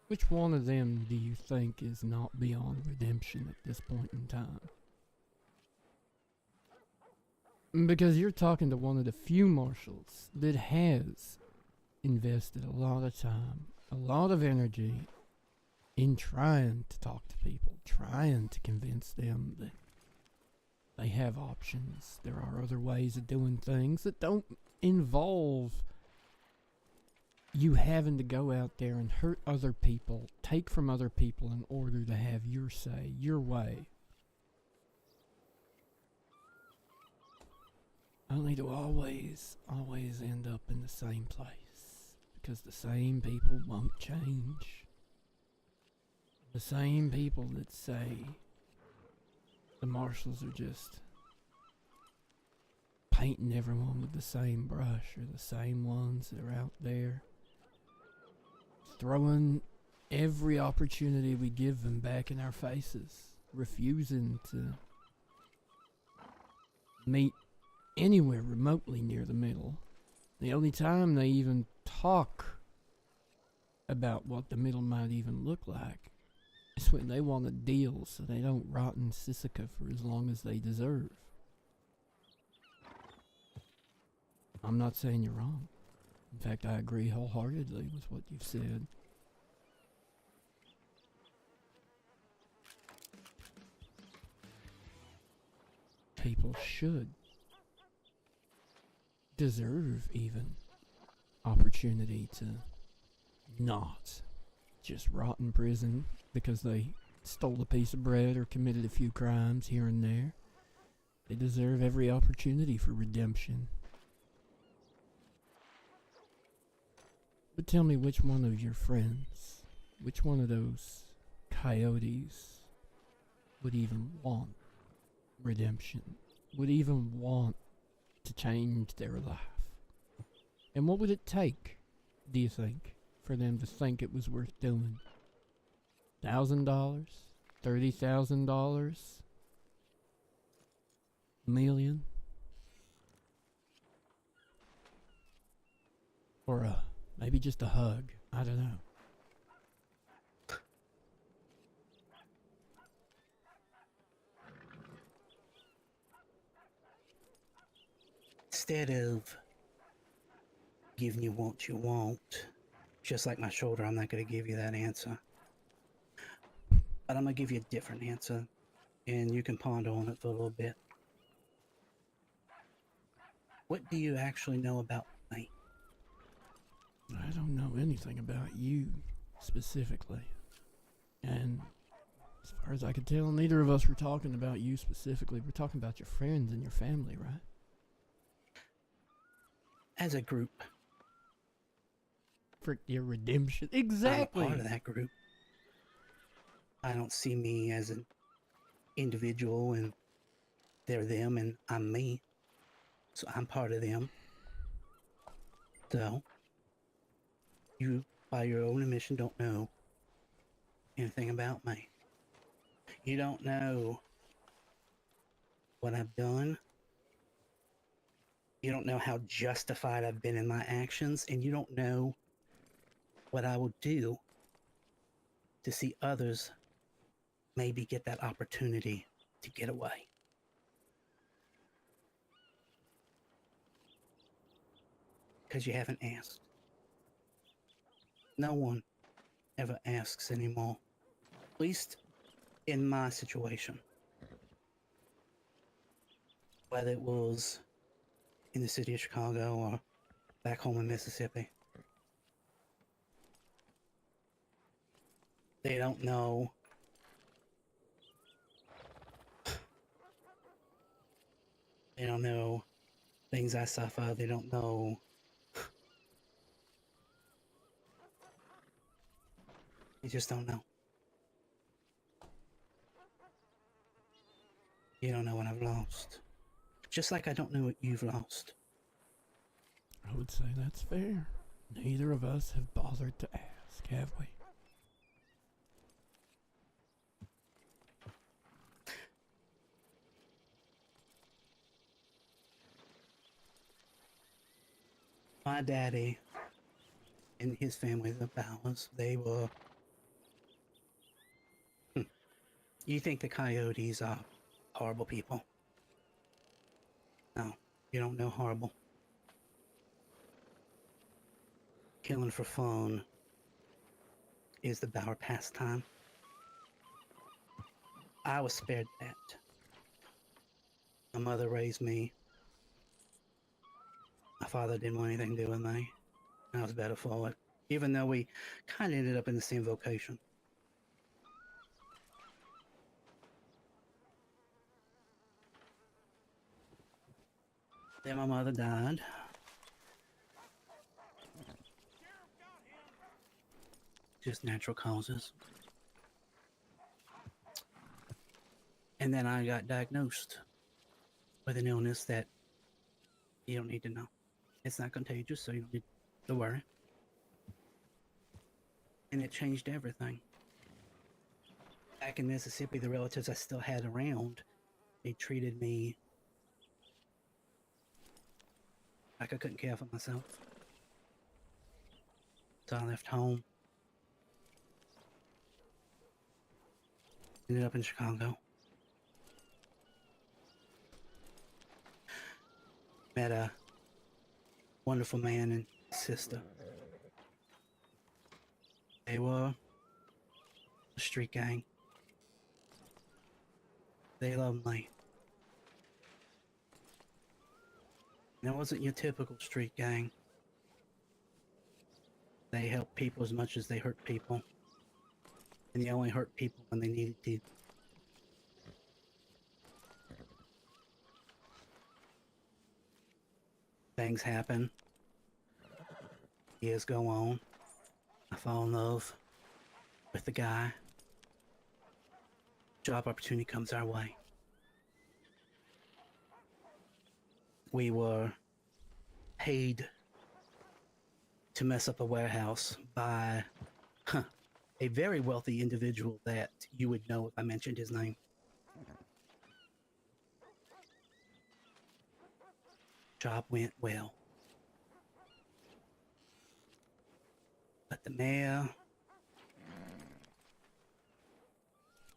Which one of them do you think is not beyond redemption at this point in time? Because you're talking to one of the few marshals that has invested a lot of time, a lot of energy in trying to talk to people, trying to convince them that they have options. There are other ways of doing things that don't involve you having to go out there and hurt other people, take from other people in order to have your say, your way. Only to always end up in the same place. Because the same people won't change. The same people that say the marshals are just painting everyone with the same brush, or the same ones that are out there throwing every opportunity we give them back in our faces, refusing to meet anywhere remotely near the middle. The only time they even talk about what the middle might even look like is when they want a deal so they don't rot in Sisika for as long as they deserve. I'm not saying you're wrong. In fact, I agree wholeheartedly with what you've said. People should deserve even opportunity to not just rot in prison because they stole a piece of bread or committed a few crimes here and there. They deserve every opportunity for redemption. But tell me, which one of your friends, which one of those coyotes would even want redemption, would even want to change their life? And what would it take, do you think, for them to think it was worth doing? $1,000? $30,000? $1 million? Or maybe just a hug? I don't know. Instead of giving you what you want, just like my shoulder, I'm not going to give you that answer. But I'm going to give you a different answer, and you can ponder on it for a little bit. What do you actually know about me? I don't know anything about you specifically. And as far as I can tell, neither of us were talking about you specifically. We're talking about your friends and your family, right? As a group. For your redemption. Exactly. I'm a part of that group. I don't see me as an individual and they're them and I'm me. So I'm part of them. So, you, by your own admission, don't know anything about me. You don't know what I've done. You don't know how justified I've been in my actions, and you don't know what I will do to see others maybe get that opportunity to get away. Because you haven't asked. No one ever asks anymore. At least in my situation. Whether it was in the city of Chicago or back home in Mississippi. They don't know they don't know things I suffer. They don't know they just don't know. You don't know what I've lost. Just like I don't know what you've lost. I would say that's fair. Neither of us have bothered to ask, have we? My daddy and his family, the Bowers, they were You think the coyotes are horrible people? No, you don't know horrible. Killing for fun is the Bower pastime. I was spared that. My mother raised me. My father didn't want anything to do with me. I was better for it, even though we kind of ended up in the same vocation. Then my mother died. Just natural causes. And then I got diagnosed with an illness that you don't need to know. It's not contagious, so you don't need to worry. And it changed everything. Back in Mississippi, the relatives I still had around, they treated me like I couldn't care for myself. So I left home. Ended up in Chicago. Met a wonderful man and sister. They were a street gang. They loved me. And it wasn't your typical street gang. They helped people as much as they hurt people. And they only hurt people when they needed to. Things happen. Years go on. I fall in love with the guy. Job opportunity comes our way. We were paid to mess up a warehouse by a very wealthy individual that you would know if I mentioned his name. Job went well. But the mayor,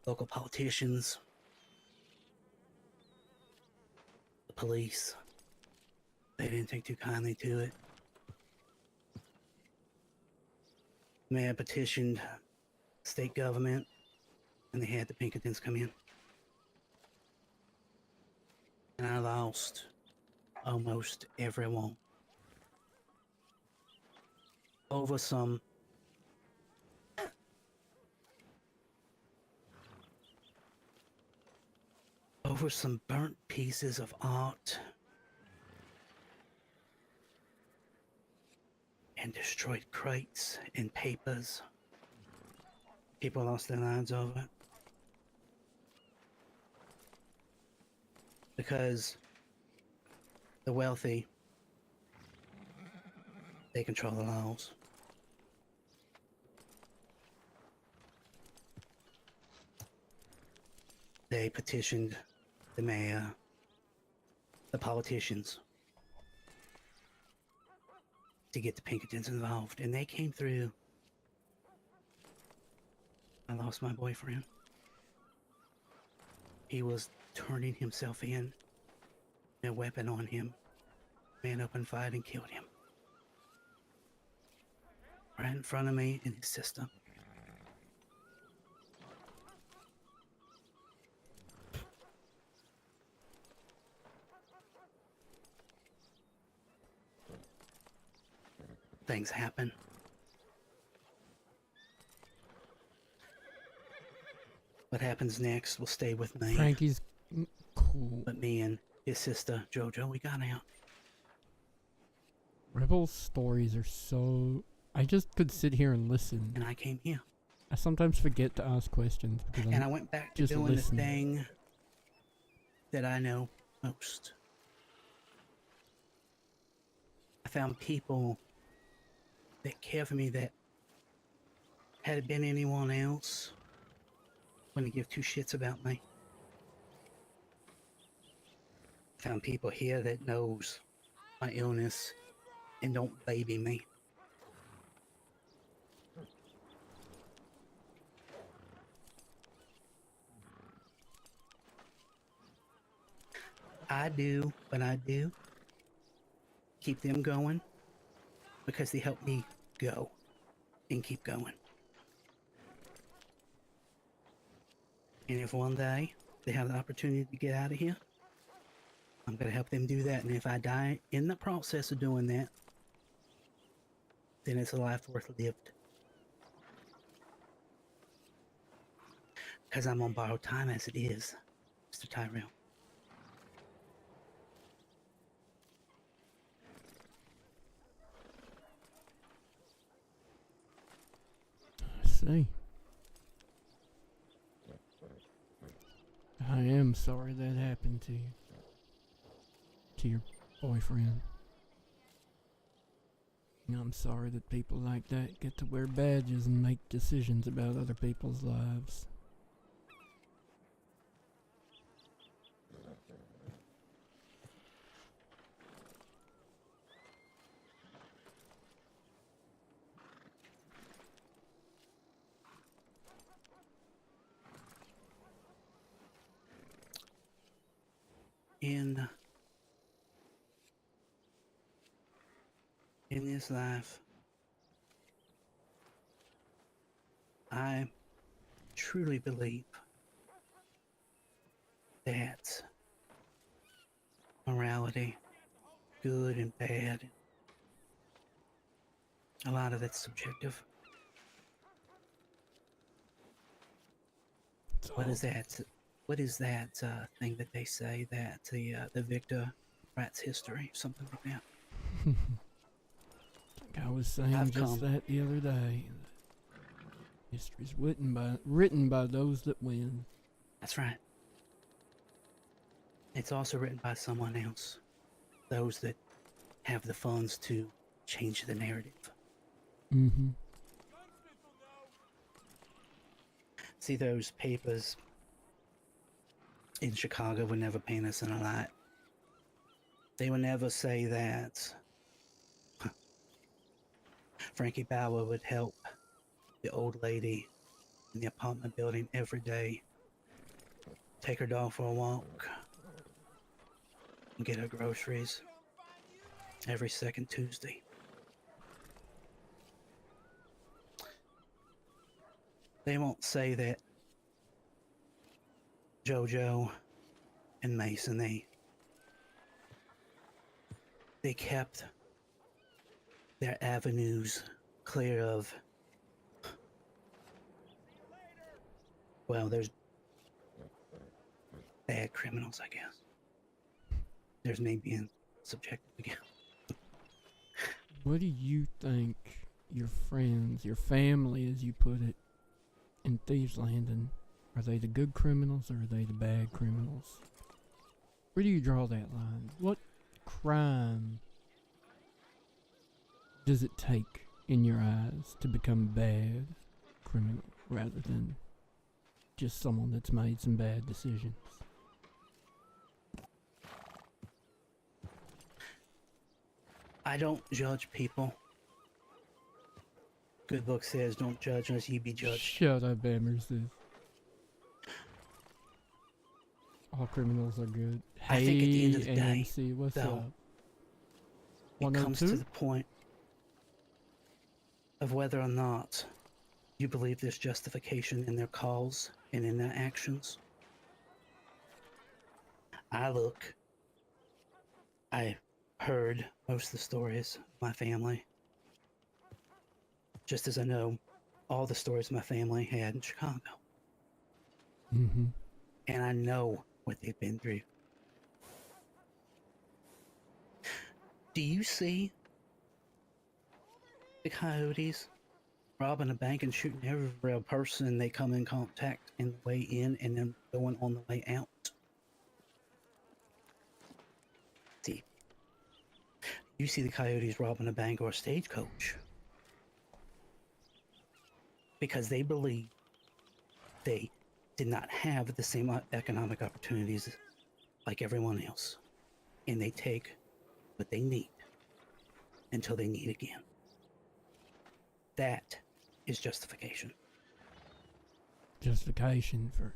local politicians, the police, they didn't take too kindly to it. The mayor petitioned state government, and they had the Pinkertons come in. And I lost almost everyone over some burnt pieces of art and destroyed crates and papers. People lost their lives over it because the wealthy, they control the laws. They petitioned the mayor, the politicians, to get the Pinkertons involved, and they came through. I lost my boyfriend. He was turning himself in, a weapon on him. Man up and fired and killed him. Right in front of me and his sister. Things happen. What happens next will stay with me. Frankie's cool. But me and his sister, JoJo, we got out. Rebel's stories are so... I just could sit here and listen. And I came here. I sometimes forget to ask questions because And I went back to just doing listening. the thing that I know most. I found people that care for me that had it been anyone else, wouldn't give two shits about me. Found people here that knows my illness and don't baby me. I do what I do, keep them going, because they help me go and keep going. And if one day they have the opportunity to get out of here, I'm going to help them do that. And if I die in the process of doing that, then it's a life worth lived. Because I'm on borrowed time as it is, Mr. Tyrell. I see. I am sorry that happened to you. To your boyfriend. And I'm sorry that people like that get to wear badges and make decisions about other people's lives. In this life, I truly believe that morality, good and bad, a lot of it's subjective. What is that? What is that thing that they say that the victor writes history, something like that? I was saying I've just come. that the other day. History's written by those that win. That's right. It's also written by someone else. Those that have the funds to change the narrative. Mm-hmm. See, those papers in Chicago would never paint us in a light. They would never say that Frankie Bauer would help the old lady in the apartment building every day, take her dog for a walk, and get her groceries every second Tuesday. They won't say that JoJo and Mason, they kept their avenues clear of, well, there's bad criminals, I guess. There's me being subjective again. What do you think your friends, your family, as you put it, in Thieves Landing, are they the good criminals or are they the bad criminals? Where do you draw that line? What crime does it take in your eyes to become a bad criminal rather than just someone that's made some bad decisions? I don't judge people. Good book says, don't judge unless you be judged. Shut up, Emerson. All criminals are good. I think at the end of the Hey, day, AMC, what's though, up? it comes to 102? the point of whether or not you believe there's justification in their calls and in their actions. I heard most of the stories of my family, just as I know all the stories my family had in Chicago. Mm-hmm. And I know what they've been through. Do you see the coyotes robbing a bank and shooting every real person they come in contact in the way in and then going on the way out? See, you see the coyotes robbing a bank or a stagecoach because they believe they did not have the same economic opportunities like everyone else, and they take what they need until they need again. That is justification. Justification for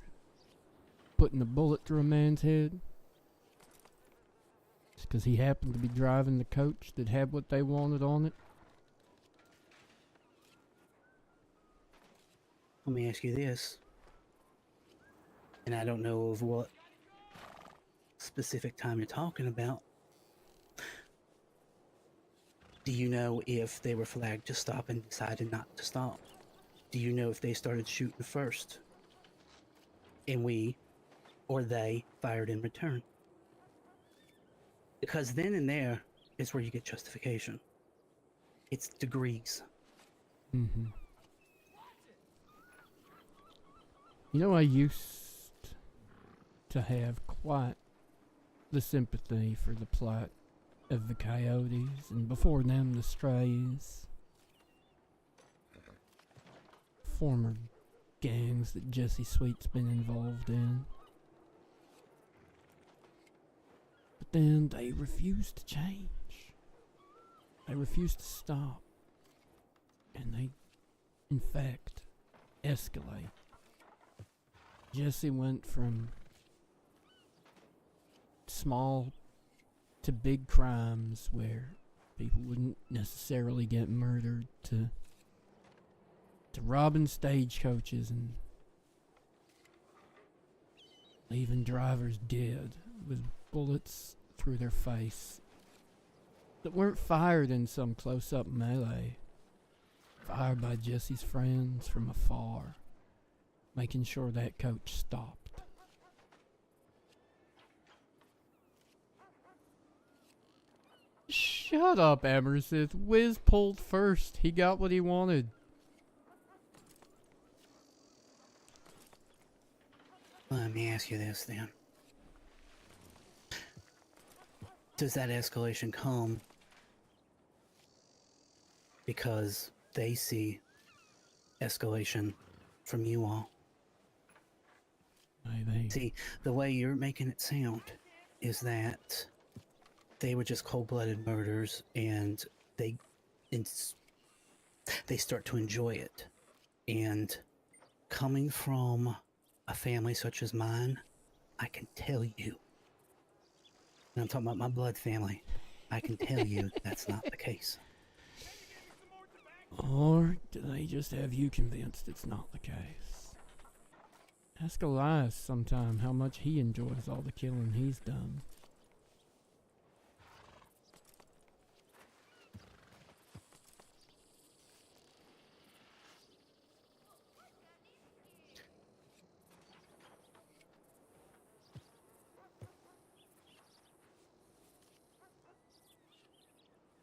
putting a bullet through a man's head? because he happened to be driving the coach that had what they wanted on it? Let me ask you this, and I don't know of what specific time you're talking about. Do you know if they were flagged to stop and decided not to stop? Do you know if they started shooting first and we or they fired in return? Because then and there is where you get justification. It's degrees. Mm-hmm. You know, I used to have quite the sympathy for the plight of the coyotes, and before them the strays. Former gangs that Jesse Sweet's been involved in. But then they refused to change. They refused to stop. And they, in fact, escalate. Jesse went from small to big crimes where people wouldn't necessarily get murdered to robbing stagecoaches and leaving drivers dead with bullets through their face that weren't fired in some close-up melee, fired by Jesse's friends from afar, making sure that coach stopped. Shut up, Amersith. Wiz pulled first. He got what he wanted. Let me ask you this then. Does that escalation come because they see escalation from you all? Maybe. See, the way you're making it sound is that they were just cold-blooded murders and they start to enjoy it. And coming from a family such as mine, I can tell you, and I'm talking about my blood family, I can tell you that's not the case. Or do they just have you convinced it's not the case? Ask Elias sometime how much he enjoys all the killing he's done.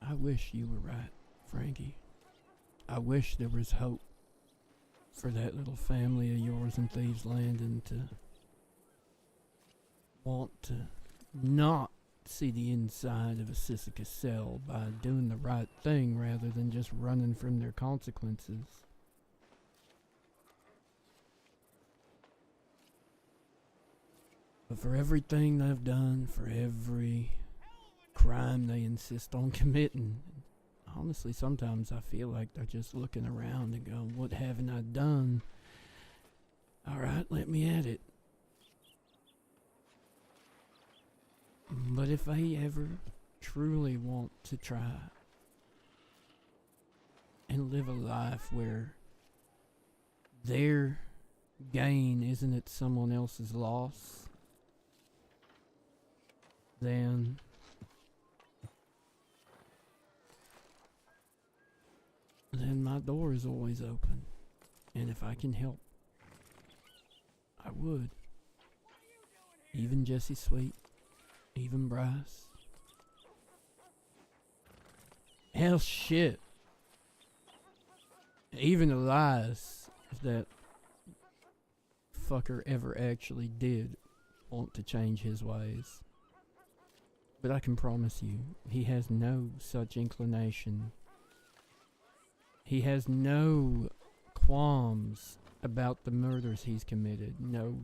I wish you were right, Frankie. I wish there was hope for that little family of yours in Thieves Landing to want to not see the inside of a Sisyphus cell by doing the right thing rather than just running from their consequences. But for everything they've done, for every crime they insist on committing, honestly, sometimes I feel like they're just looking around and going, what haven't I done? Alright, let me at it. But if they ever truly want to try and live a life where their gain isn't at someone else's loss, then my door is always open. And if I can help, I would. Even Jesse Sweet, even Bryce. Hell, shit. Even Elias, if that fucker ever actually did want to change his ways. But I can promise you, he has no such inclination. He has no qualms about the murders he's committed. No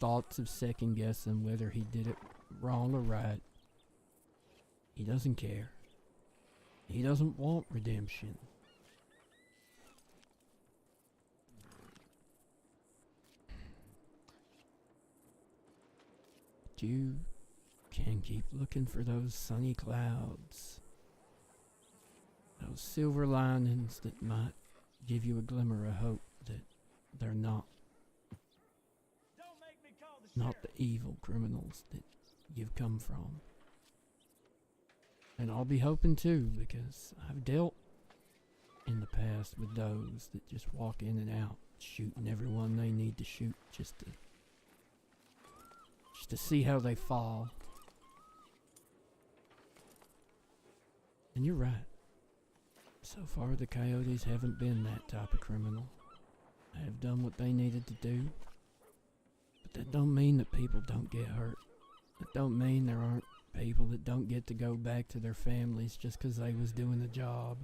thoughts of second guessing whether he did it wrong or right. He doesn't care. He doesn't want redemption. But you can keep looking for those sunny clouds. Those silver linings that might give you a glimmer of hope that they're not the evil criminals that you've come from. And I'll be hoping too, because I've dealt in the past with those that just walk in and out, shooting everyone they need to shoot just to see how they fall. And you're right. So far, the coyotes haven't been that type of criminal. They have done what they needed to do. But that don't mean that people don't get hurt. That don't mean there aren't people that don't get to go back to their families just 'cause they was doing the job.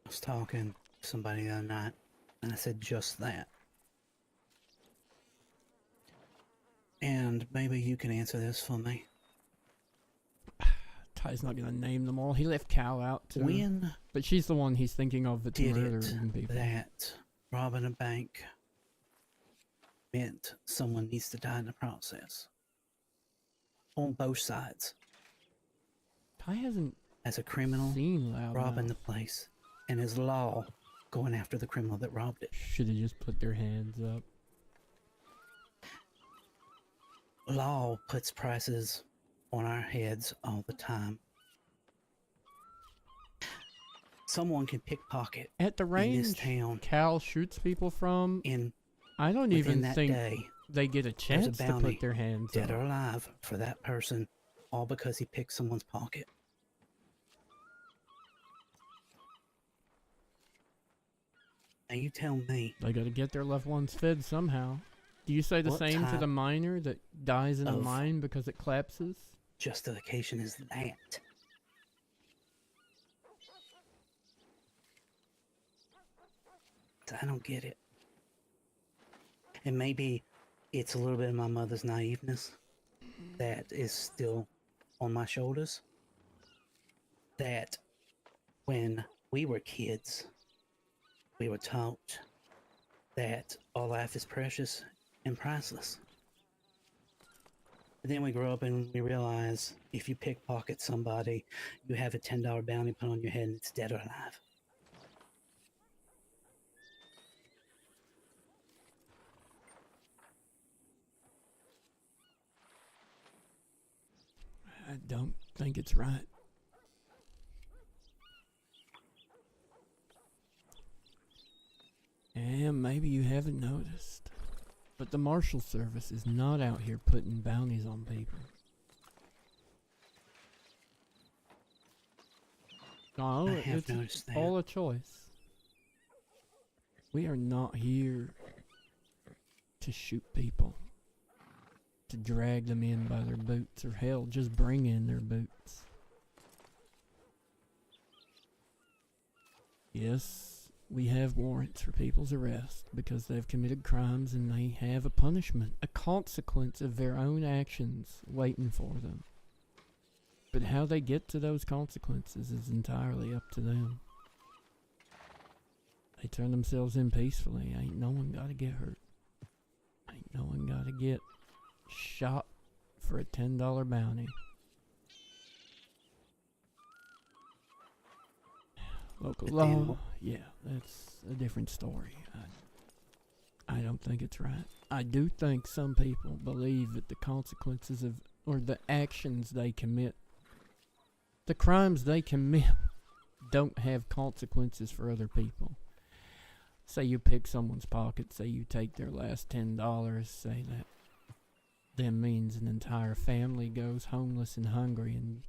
I was talking to somebody the other night, and I said just that. And maybe you can answer this for me. Ty's not gonna name them all. He left Cal out too. When But she's the one he's thinking of that's did murdering it people. that robbing a bank meant someone needs to die in the process? On both sides. Ty hasn't As a criminal seen Loud robbing the Mouth. place, and as law going after the criminal that robbed it. Should have just put their hands up. Law puts prices on our heads all the time. Someone can pickpocket At the in this range town Cal shoots people from, in I don't within even that think day, they get a chance to bounty, put their hands dead up. or alive, for that person, all because he picked someone's pocket. Now you tell me, They gotta get their loved ones fed somehow. Do you say the What same to the type miner that dies in a of mine because it collapses? justification is that? I don't get it. And maybe it's a little bit of my mother's naiveness that is still on my shoulders. That when we were kids, we were taught that all life is precious and priceless. But then we grow up and we realize if you pickpocket somebody, you have a $10 bounty put on your head and it's dead or alive. I don't think it's right. And maybe you haven't noticed, but the Marshal Service is not out here putting bounties on people. No, I have it's noticed that. all a choice. We are not here to shoot people, to drag them in by their boots, or hell, just bring in their boots. Yes, we have warrants for people's arrest because they've committed crimes and they have a punishment, a consequence of their own actions waiting for them. But how they get to those consequences is entirely up to them. They turn themselves in peacefully. Ain't no one gotta get hurt. Ain't no one gotta get shot for a $10 bounty. Local law, yeah, that's a different story. I don't think it's right. I do think some people believe that the consequences of, or the actions they commit, the crimes they commit, don't have consequences for other people. Say you pick someone's pocket, say you take their last $10, say that then means an entire family goes homeless and hungry, and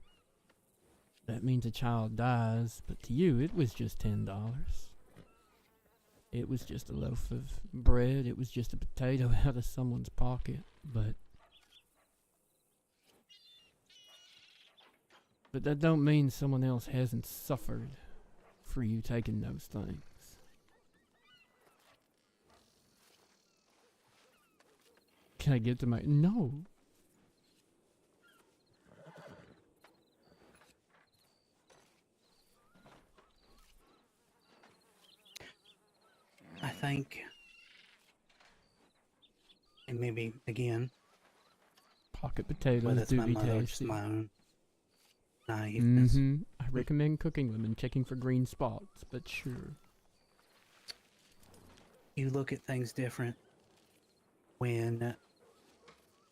that means a child dies, but to you it was just $10. It was just a loaf of bread, it was just a potato out of someone's pocket, but that don't mean someone else hasn't suffered for you taking those things. Can I get to my... No. think, and maybe again, Pocket whether potatoes it's do my be mother or just tasty. my own naiveness, I recommend cooking them and checking for green spots, but sure. you look at things different when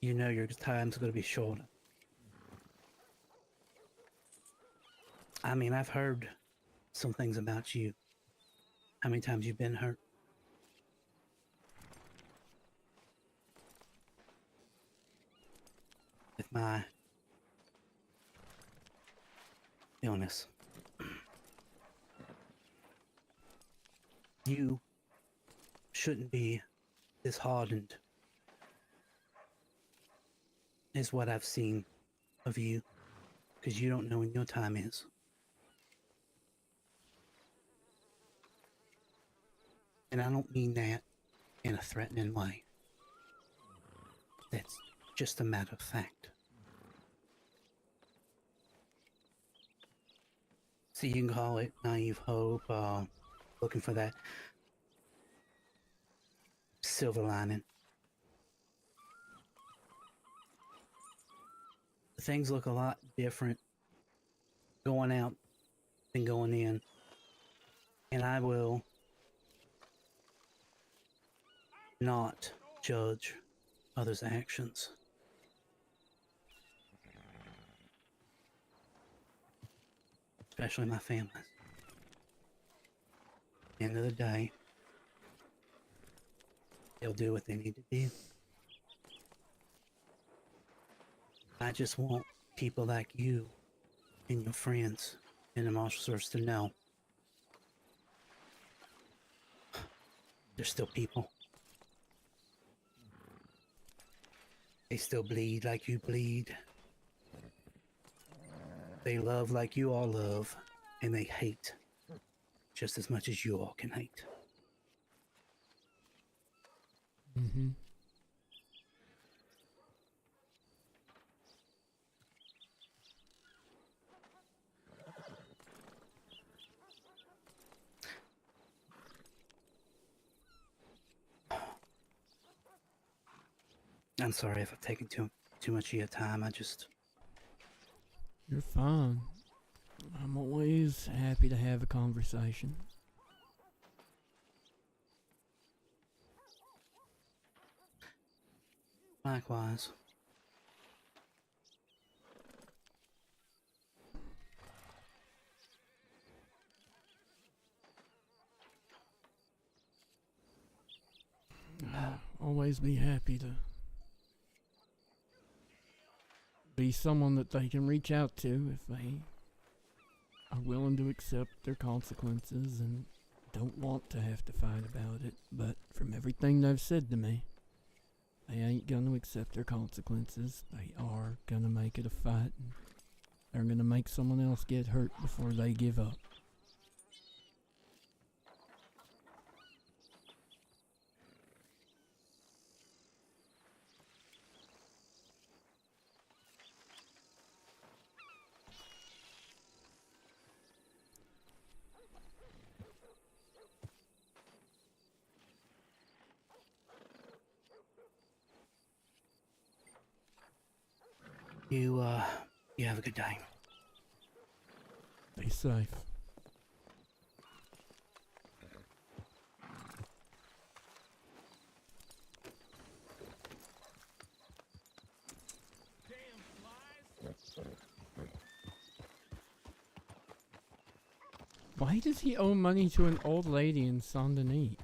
you know your time's going to be short. I mean, I've heard some things about you. How many times you've been hurt? With my illness. You shouldn't be disheartened, is what I've seen of you, because you don't know when your time is. And I don't mean that in a threatening way. That's just a matter of fact. So you can call it naive hope, looking for that silver lining. Things look a lot different going out than going in. And I will not judge others' actions. Especially my family's. End of the day, they'll do what they need to do. I just want people like you and your friends in the Marshal Service to know they're still people. They still bleed like you bleed. They love like you all love, and they hate just as much as you all can hate. I'm sorry if I've taken too much of your time. You're fine. I'm always happy to have a conversation. Likewise. Always be happy to be someone that they can reach out to if they are willing to accept their consequences and don't want to have to fight about it. But from everything they've said to me, they ain't gonna accept their consequences. They are gonna make it a fight, and they're gonna make someone else get hurt before they give up. You have a good day. Be safe. Why does he owe money to an old lady in Saint Denis?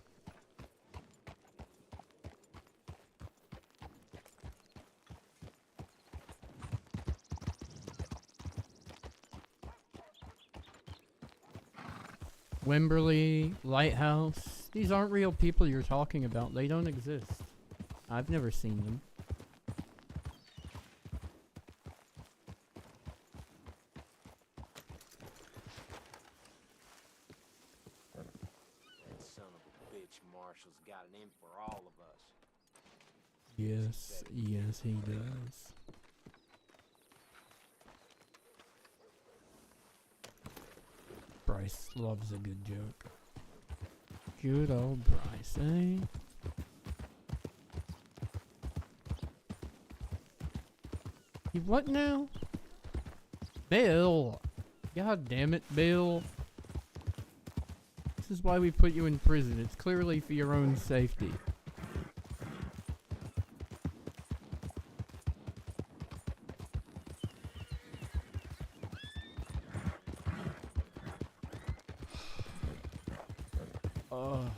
Wimberley, Lighthouse. These aren't real people you're talking about. They don't exist. I've never seen them. That son of a bitch Marshall's got it in for all of us. Yes, yes he does. Bryce loves a good joke. Good old Bryce, eh? You what now? Bill! God damn it, Bill. This is why we put you in prison. It's clearly for your own safety. Ugh.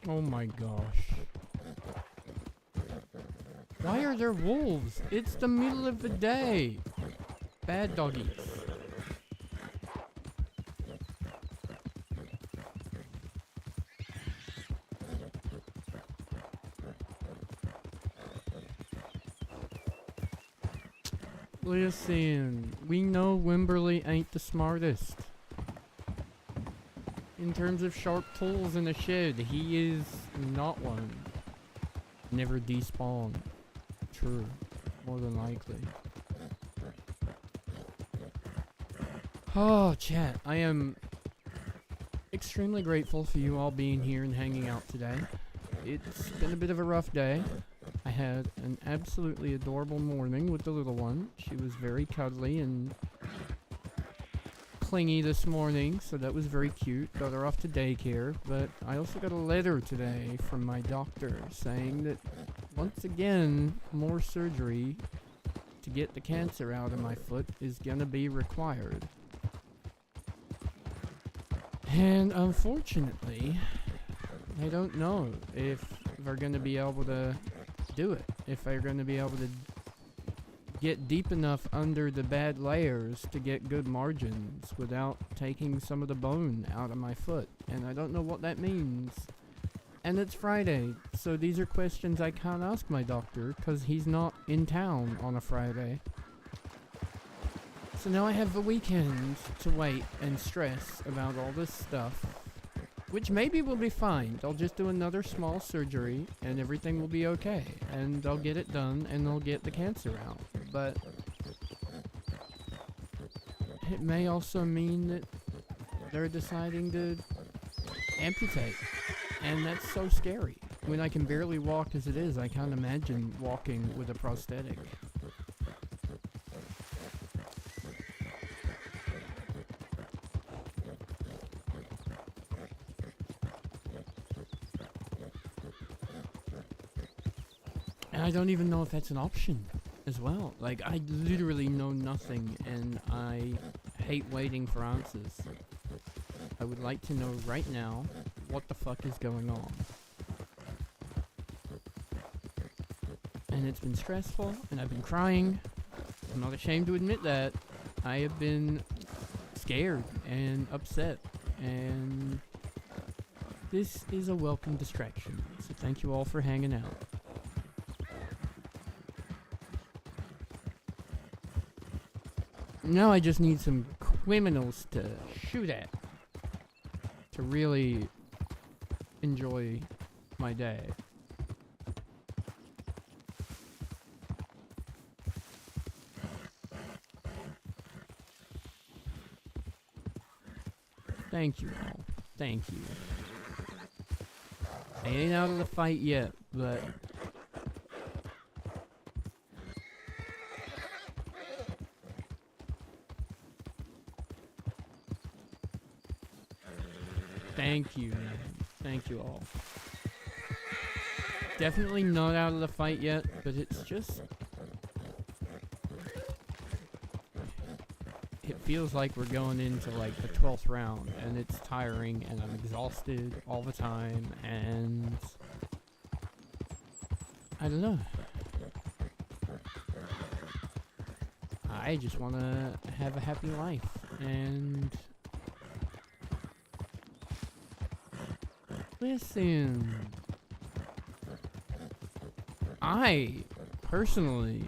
Oh my gosh. Why are there wolves? It's the middle of the day. Bad doggies. Listen, we know Wimberly ain't the smartest. In terms of sharp tools in the shed, he is not one. Never despawn. True. More than likely. Oh, chat. I am extremely grateful for you all being here and hanging out today. It's been a bit of a rough day. I had an absolutely adorable morning with the little one. She was very cuddly and clingy this morning, so that was very cute. Got her off to daycare, but I also got a letter today from my doctor saying that once again, more surgery to get the cancer out of my foot is gonna be required. And unfortunately, I don't know if they're gonna be able to do it. If they're gonna be able to get deep enough under the bad layers to get good margins without taking some of the bone out of my foot. And I don't know what that means. And it's Friday, so these are questions I can't ask my doctor because he's not in town on a Friday. So now I have the weekend to wait and stress about all this stuff, which maybe will be fine. I'll just do another small surgery and everything will be okay. And I'll get it done and I'll get the cancer out. But it may also mean that they're deciding to amputate. And that's so scary. When I can barely walk as it is, I can't imagine walking with a prosthetic. And I don't even know if that's an option as well. Like, I literally know nothing, and I hate waiting for answers. I would like to know right now what the fuck is going on. And it's been stressful, and I've been crying. I'm not ashamed to admit that. I have been scared and upset, and this is a welcome distraction. So thank you all for hanging out. Now I just need some criminals to shoot at to really enjoy my day. Thank you all. Thank you. I ain't out of the fight yet, but thank you, man. Thank you all. Definitely not out of the fight yet, but it's just feels like we're going into like the 12th round, and it's tiring, and I'm exhausted all the time, and I don't know. I just want to have a happy life, and listen, I personally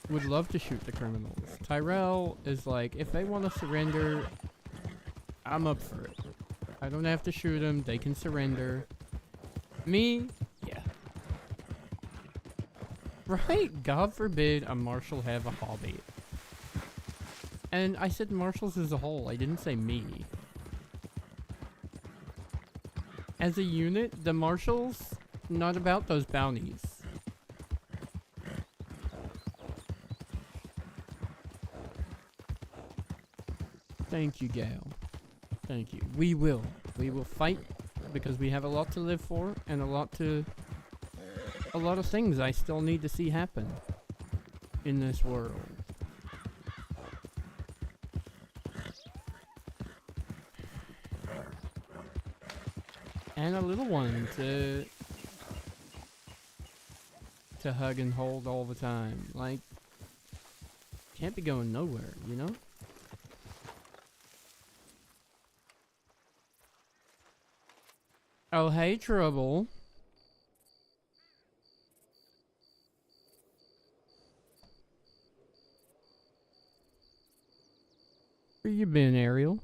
would love to shoot the criminals. Tyrell is like, if they want to surrender, I'm up for it. I don't have to shoot them, they can surrender. Me? Yeah. Right? God forbid a marshal have a hobby. And I said marshals as a whole, I didn't say me. As a unit, the marshals, not about those bounties. Thank you, Gail. Thank you. We will fight because we have a lot to live for and a lot of things I still need to see happen in this world. And a little one to hug and hold all the time. Like, can't be going nowhere, you know? Oh, hey, Trouble. Where you been, Ariel?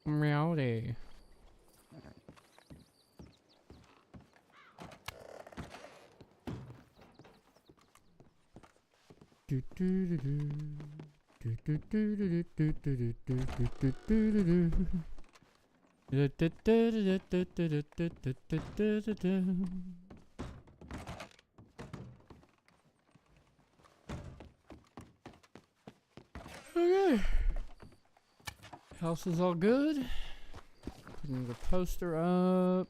Rowdy. Okay. House is all good. Putting the poster up.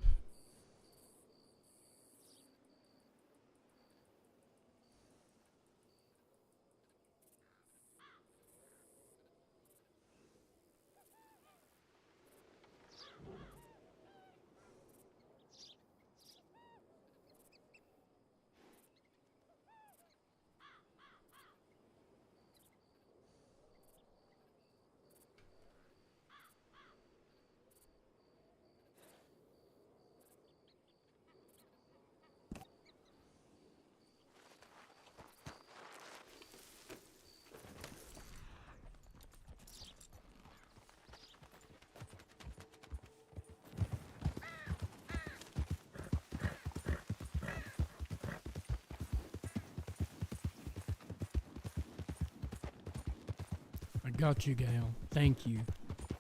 I got you, Gail. Thank you.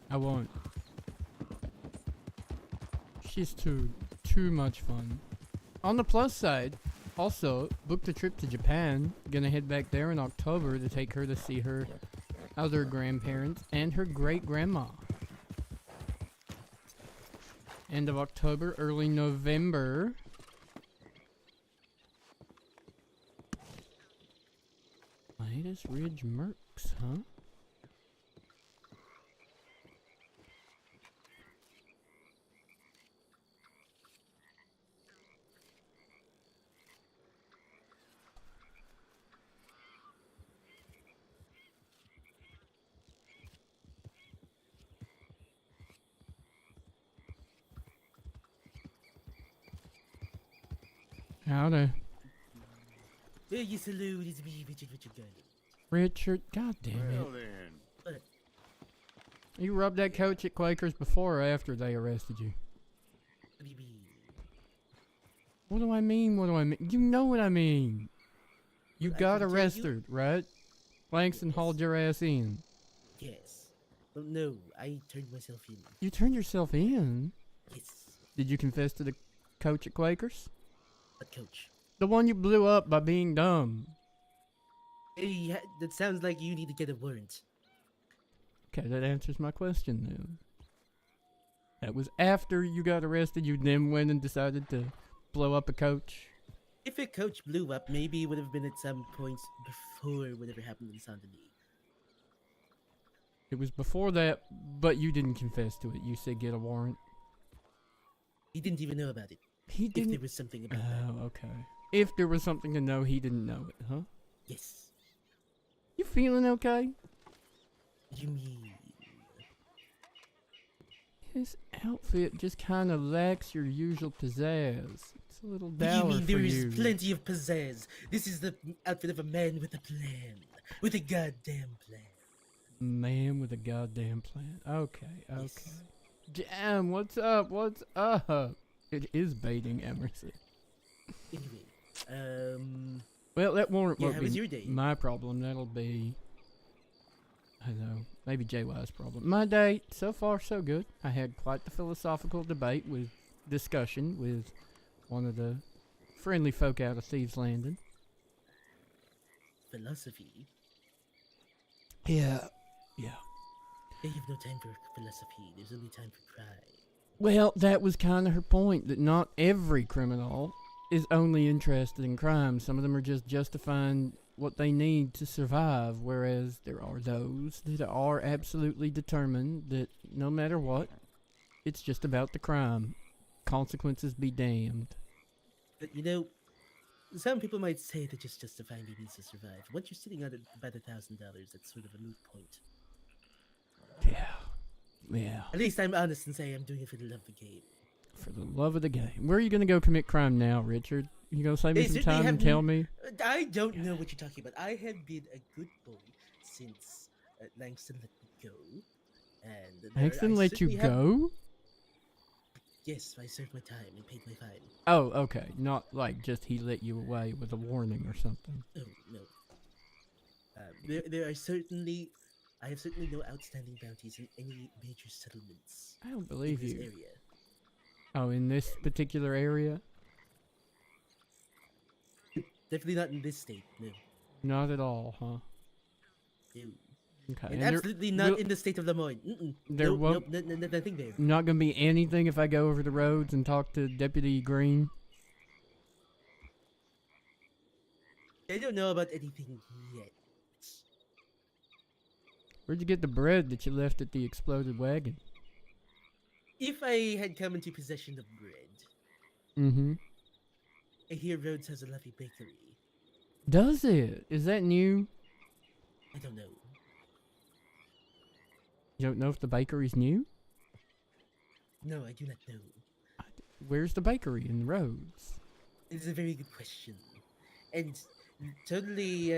I won't. She's too much fun. On the plus side, also booked a trip to Japan. Gonna head back there in October to take her to see her other grandparents and her great grandma. End of October, early November. Midas Ridge Mercs, huh? Howdy. Hey, you salute, it's me, Richard Gunn. Richard, god damn it. Well then. You rubbed that coach at Quakers before or after they arrested you? What do I mean? What do I mean? You know what I mean. You I got can tell you- arrested, right? Langston hauled your ass in. Yes. Well, no, I turned myself in. You turned yourself in? Yes. Did you confess to the coach at Quakers? But coach, The one you blew up by being dumb. hey, that sounds like you need to get a warrant. Okay, that answers my question then. That was after you got arrested, you then went and decided to blow up a coach? If a coach blew up, maybe it would have been at some point before whatever happened in Saint Denis. It was before that, but you didn't confess to it. You said get a warrant. He didn't even know about it. He If didn't. there was something about that. Oh, okay. If there was something to know, he didn't know it, huh? Yes. You feeling okay? You mean... His outfit just kind of lacks your usual pizzazz. It's a little What do you dour mean for there is you. plenty of pizzazz? This is the outfit of a man with a plan. With a goddamn plan. Man with a goddamn plan. Okay, okay. Yes. Jam, what's up? What's up? It is baiting Emerson. Anyway, Well, that warrant yeah, won't how be was your day? my problem. That'll be, I don't know, maybe JY's problem. My day, so far, so good. I had quite the philosophical debate with discussion with one of the friendly folk out of Thieves Landing. Philosophy? Yeah. They have no time for philosophy. There's only time for pride. Well, that was kind of her point, that not every criminal is only interested in crime. Some of them are just justifying what they need to survive, whereas there are those that are absolutely determined that no matter what, it's just about the crime. Consequences be damned. But you know, some people might say that just justifying the means to survive. Once you're sitting on about $1,000, that's sort of a moot point. Yeah. At least I'm honest and say I'm doing it for the love of the game. For the love of the game. Where are you going to go commit crime now, Richard? You going to save me They some certainly time and have tell me? I don't know what you're talking about. I have been a good boy since Langston let me go. And Langston let you certainly have- go? Yes, I served my time and paid my fine. Oh, okay. Not like just he let you away with a warning or something. Oh, no. There are certainly... I have certainly no outstanding bounties in any major settlements I don't in believe this you. area. Oh, in this particular area? Definitely not in this state, no. Not at all, huh? No. Okay. And there absolutely not will- in the state of Lemoyne. Mm-mm. There Nope, won't- nope, nothing there. Not gonna be anything if I go over the roads and talk to Deputy Green? I don't know about anything yet. Where'd you get the bread that you left at the exploded wagon? If I had come into possession of bread, Mm-hmm. I hear Rhodes has a lovely bakery. Does it? Is that new? I don't know. You don't know if the bakery's new? No, I do not know. Where's the bakery in the roads? It's a very good question. And totally,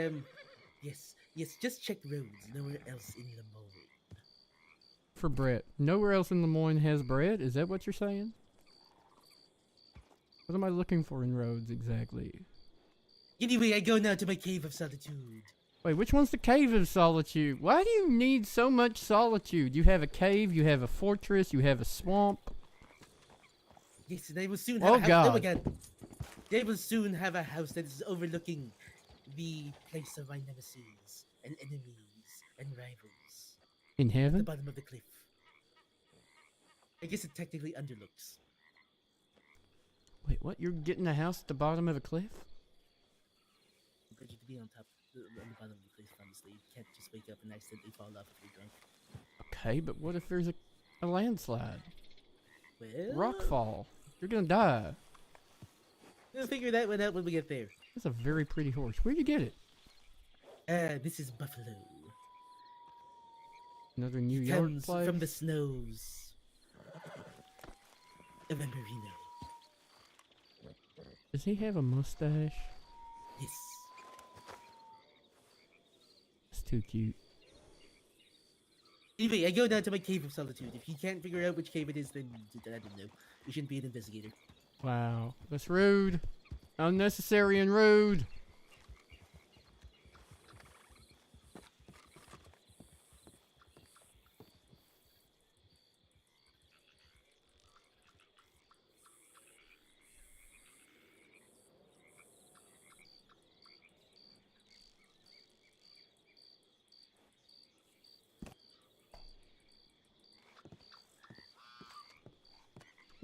yes, just check Rhodes, nowhere else in Lemoyne. For bread. Nowhere else in Lemoyne has bread? Is that what you're saying? What am I looking for in roads exactly? Anyway, I go now to my cave of solitude. Wait, which one's the Cave of Solitude? Why do you need so much solitude? You have a cave, you have a fortress, you have a swamp. Yes, and I will soon have Oh, a house. God. Oh my god. They will soon have a house that is overlooking the place of my nemesis and enemies and rivals. In At the heaven? bottom of the cliff. I guess it technically underlooks. Wait, what? You're getting a house at the bottom of a cliff? But you to be on the bottom of the cliff, honestly. You can't just wake up and accidentally fall off if you're drunk. Okay, but what if there's a landslide? Well, Rockfall. You're gonna die. we'll figure that one out when we get there. That's a very pretty horse. Where'd you get it? This is Buffalo. Another New He York comes place? from the snows of Amberino. Does he have a mustache? Yes. It's too cute. Anyway, I go down to my cave of solitude. If you can't figure out which cave it is, then I don't know. You shouldn't be an investigator. Wow. That's rude. Unnecessary and rude.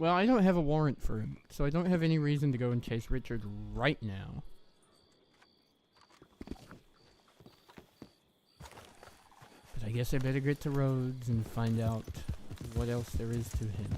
Well, I don't have a warrant for him, so I don't have any reason to go and chase Richard right now. But I guess I better get to Rhodes and find out what else there is to him.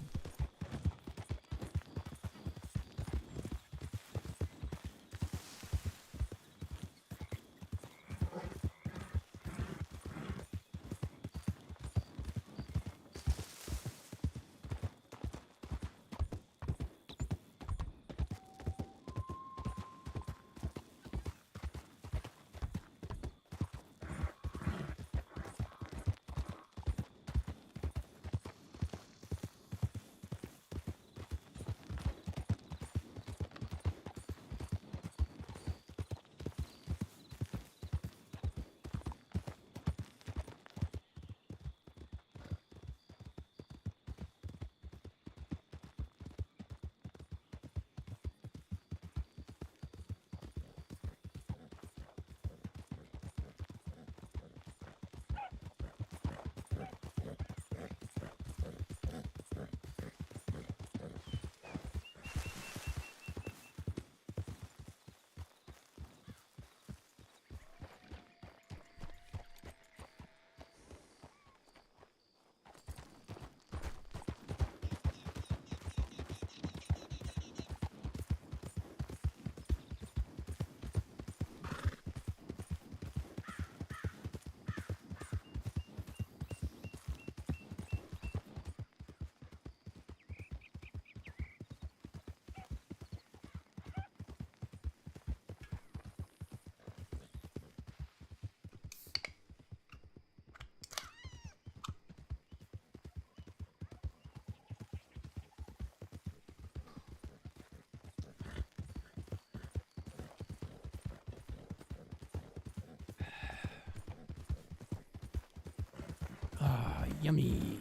Ah, yummy.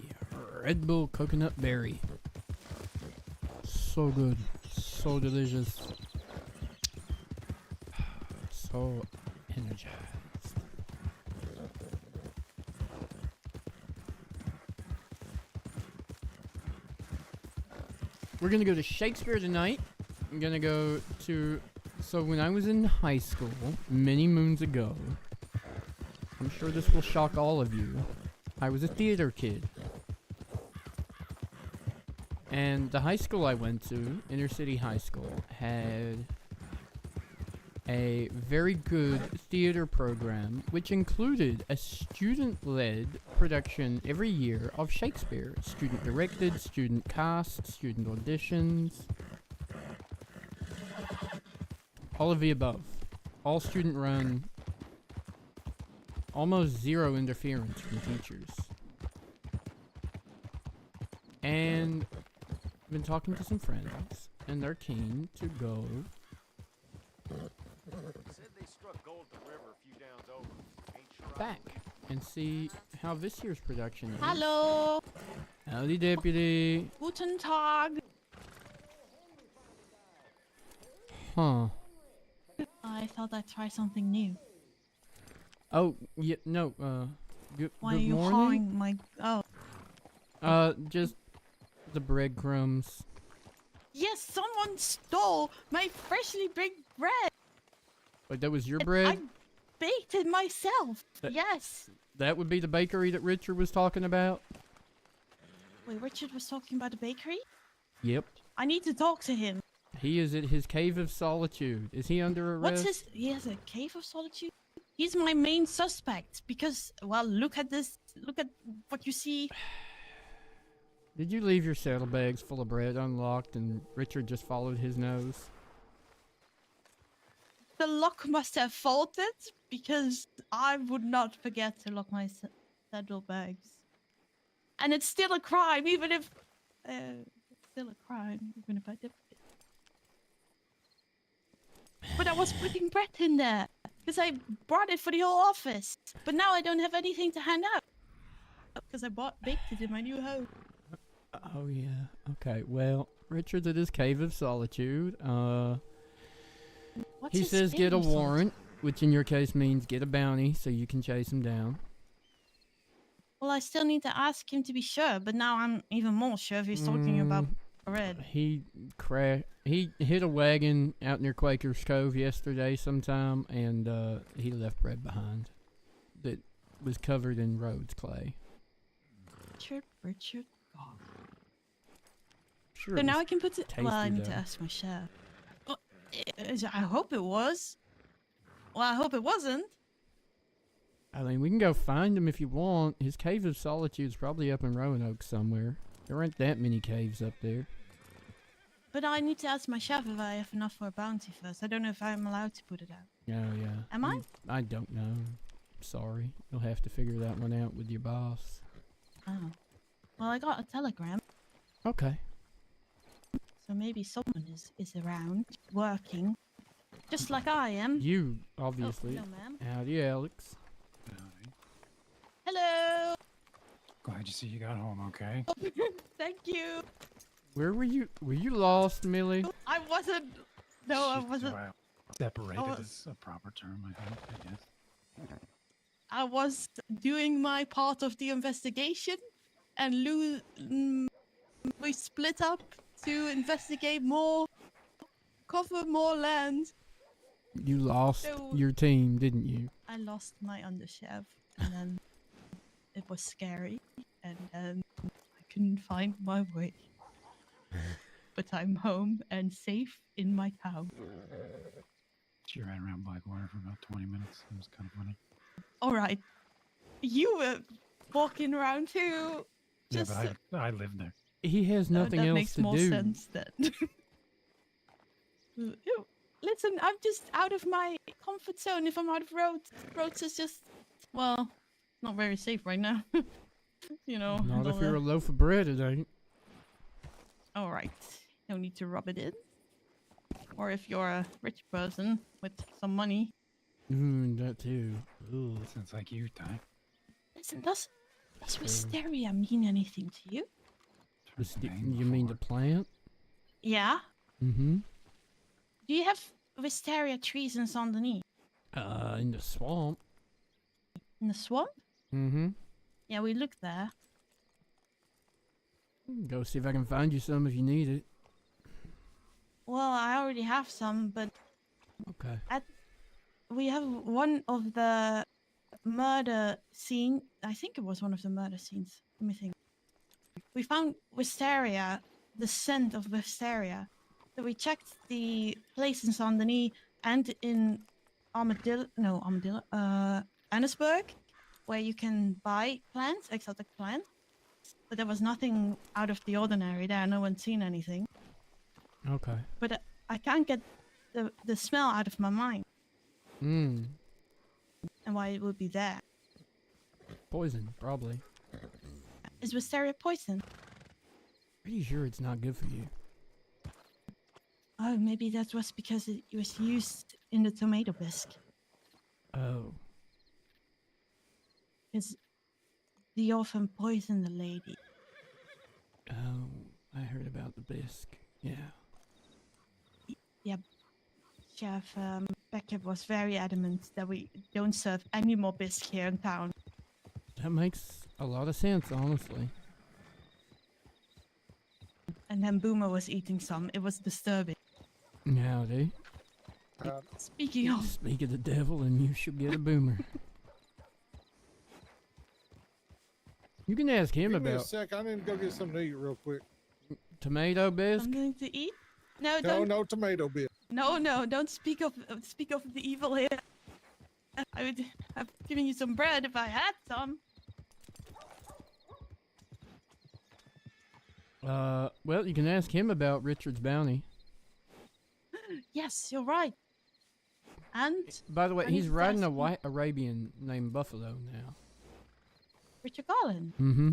Red Bull coconut berry. So good. So delicious. So energized. We're gonna go to Shakespeare tonight. I'm gonna go to... So when I was in high school, many moons ago, I'm sure this will shock all of you, I was a theater kid. And the high school I went to, Inner City High School, had a very good theater program which included a student-led production every year of Shakespeare. Student-directed, student cast, student auditions. All of the above. All student-run. Almost zero interference from teachers. And I've been talking to some friends, and they're keen to go Said they struck gold at the river a few downs over. Ain't sure back and see how this year's production is. Hallo, Howdy, deputy. guten Tag. Huh. I thought I'd try something new. Oh, yeah, no, good Why are good you morning? hawing my... Oh. Just the breadcrumbs. Yes, someone stole my freshly baked bread. Wait, that was your And bread? I baked it myself. That- Yes. That would be the bakery that Richard was talking about? Wait, Richard was talking about the bakery? Yep. I need to talk to him. He is at his cave of solitude. Is he under arrest? What's his... He has a cave of solitude? He's my main suspect because, well, look at this. Look at what you see. Did you leave your saddlebags full of bread unlocked and Richard just followed his nose? The lock must have faulted because I would not forget to lock my saddlebags. And it's still a crime, even if... it's still a crime, even if I did. But I was putting bread in there because I brought it for the whole office. But now I don't have anything to hand out because I baked it in my new home. Oh, yeah. Okay, well, Richard's at his cave of solitude. What's He his says get a favorite salt? warrant, which in your case means get a bounty so you can chase him down. Well, I still need to ask him to be sure, but now I'm even more sure if he's talking about Red. He hit a wagon out near Quaker's Cove yesterday sometime, and he left bread behind that was covered in Rhodes clay. Richard. Oh. Sure. So it now was I can put it. Well, I tasty, need to though. ask my chef. Well, I hope it was. Well, I hope it wasn't. I mean, we can go find him if you want. His Cave of Solitude's probably up in Roanoke somewhere. There aren't that many caves up there. But I need to ask my chef if I have enough for a bounty first. I don't know if I'm allowed to put it out. Oh, yeah. Am I? I don't know. Sorry. You'll have to figure that one out with your boss. Oh. Well, I got a telegram, Okay. so maybe someone is around, working. Just like I am. You, obviously. Oh, no, ma'am. Howdy, Alex. Hello! Glad you see you got home okay. Thank you! Where were you? Were you lost, Millie? I wasn't. No, I wasn't. Well, separated I was- is a proper term, I think, I guess. I was doing my part of the investigation, and we split up to investigate more, cover more land. You lost So- your team, didn't you? I lost my underchef, and then it was scary, and then I couldn't find my way. But I'm home and safe in my town. She ran around Blackwater for about 20 minutes. It was kind of funny. All right, you were walking around too. Just Yeah, but I lived there. He has nothing that else makes to more do. sense then. Listen, I'm just out of my comfort zone. If I'm out of roads is just, well, not very safe right now. You know. Not and if all you're the- a loaf of bread, it ain't. All right, no need to rub it in. Or if you're a rich person with some money. That too. Ugh. Sounds like you, Ty. Listen, does wisteria mean anything to you? Just Heard the name you mean the before. plant? Yeah. Mm-hmm. Do you have wisteria trees in Saint Denis? In the swamp. In the swamp? Mm-hmm. Yeah, we looked there. Go see if I can find you some if you need it. Well, I already have some, but Okay. we have one of the murder scene. I think it was one of the murder scenes. Let me think. We found wisteria, the scent of wisteria. So we checked the place in Saint Denis and in Annesburg, where you can buy plants, exotic plants. But there was nothing out of the ordinary there. No one's seen anything. Okay. But I can't get the smell out of my mind Mm. and why it would be there. Poison, probably. Is wisteria poison? Pretty sure it's not good for you. Oh, maybe that was because it was used in the tomato bisque. Oh. Because the orphan poisoned the lady. Oh. I heard about the bisque. Yeah. Chef Beckett was very adamant that we don't serve any more bisque here in town. That makes a lot of sense, honestly. And then Boomer was eating some. It was disturbing. Howdy. Speaking of, Speak of the devil and you shall get a boomer. You can ask him Give me a about sec. I need to go get something to eat real quick. tomato bisque. something to eat? No, No, don't. no tomato bit. No, don't speak of the evil here. I would have given you some bread if I had some. Well, you can ask him about Richard's bounty. Yes, you're right. And By the way, I need he's to riding a ask him- white Arabian named Buffalo now. Richard Garland. Mm-hmm.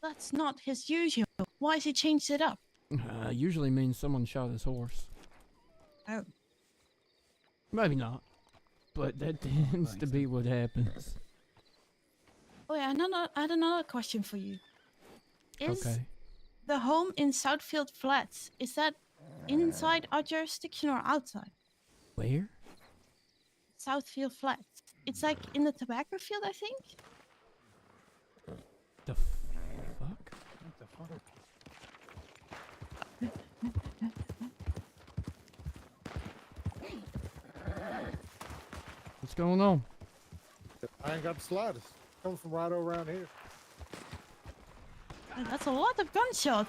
That's not his usual. Why has he changed it up? Usually means someone shot his horse. Oh. Maybe not. But that tends to be what happens. Oh yeah, I had another question for you. Is Okay. the home in Southfield Flats, is that inside our jurisdiction or outside? Where? Southfield Flats. It's like in the tobacco field, I think. The fuck? What the fuck? What's going on? I ain't got the slightest. Comes from right over around here. That's a lot of gunshots.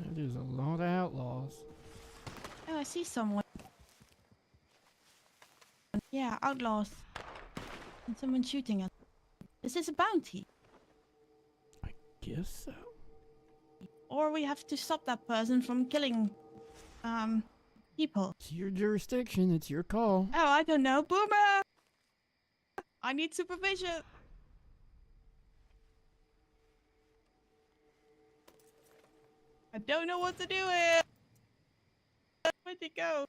That is a lot of outlaws. Oh, I see someone. Yeah, outlaws. And someone shooting at. Is this a bounty? Guess so. Or we have to stop that person from killing, people. It's your jurisdiction. It's your call. Oh, I don't know. Boomer! I need supervision. I don't know what to do here. Where'd it go?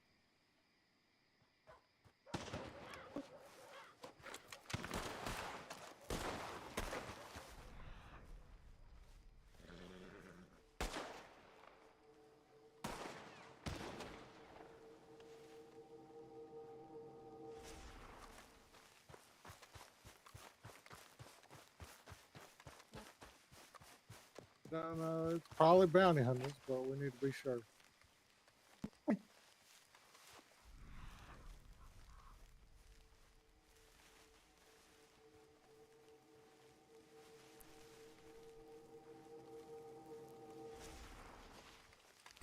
No, it's probably bounty hunters, but we need to be sure.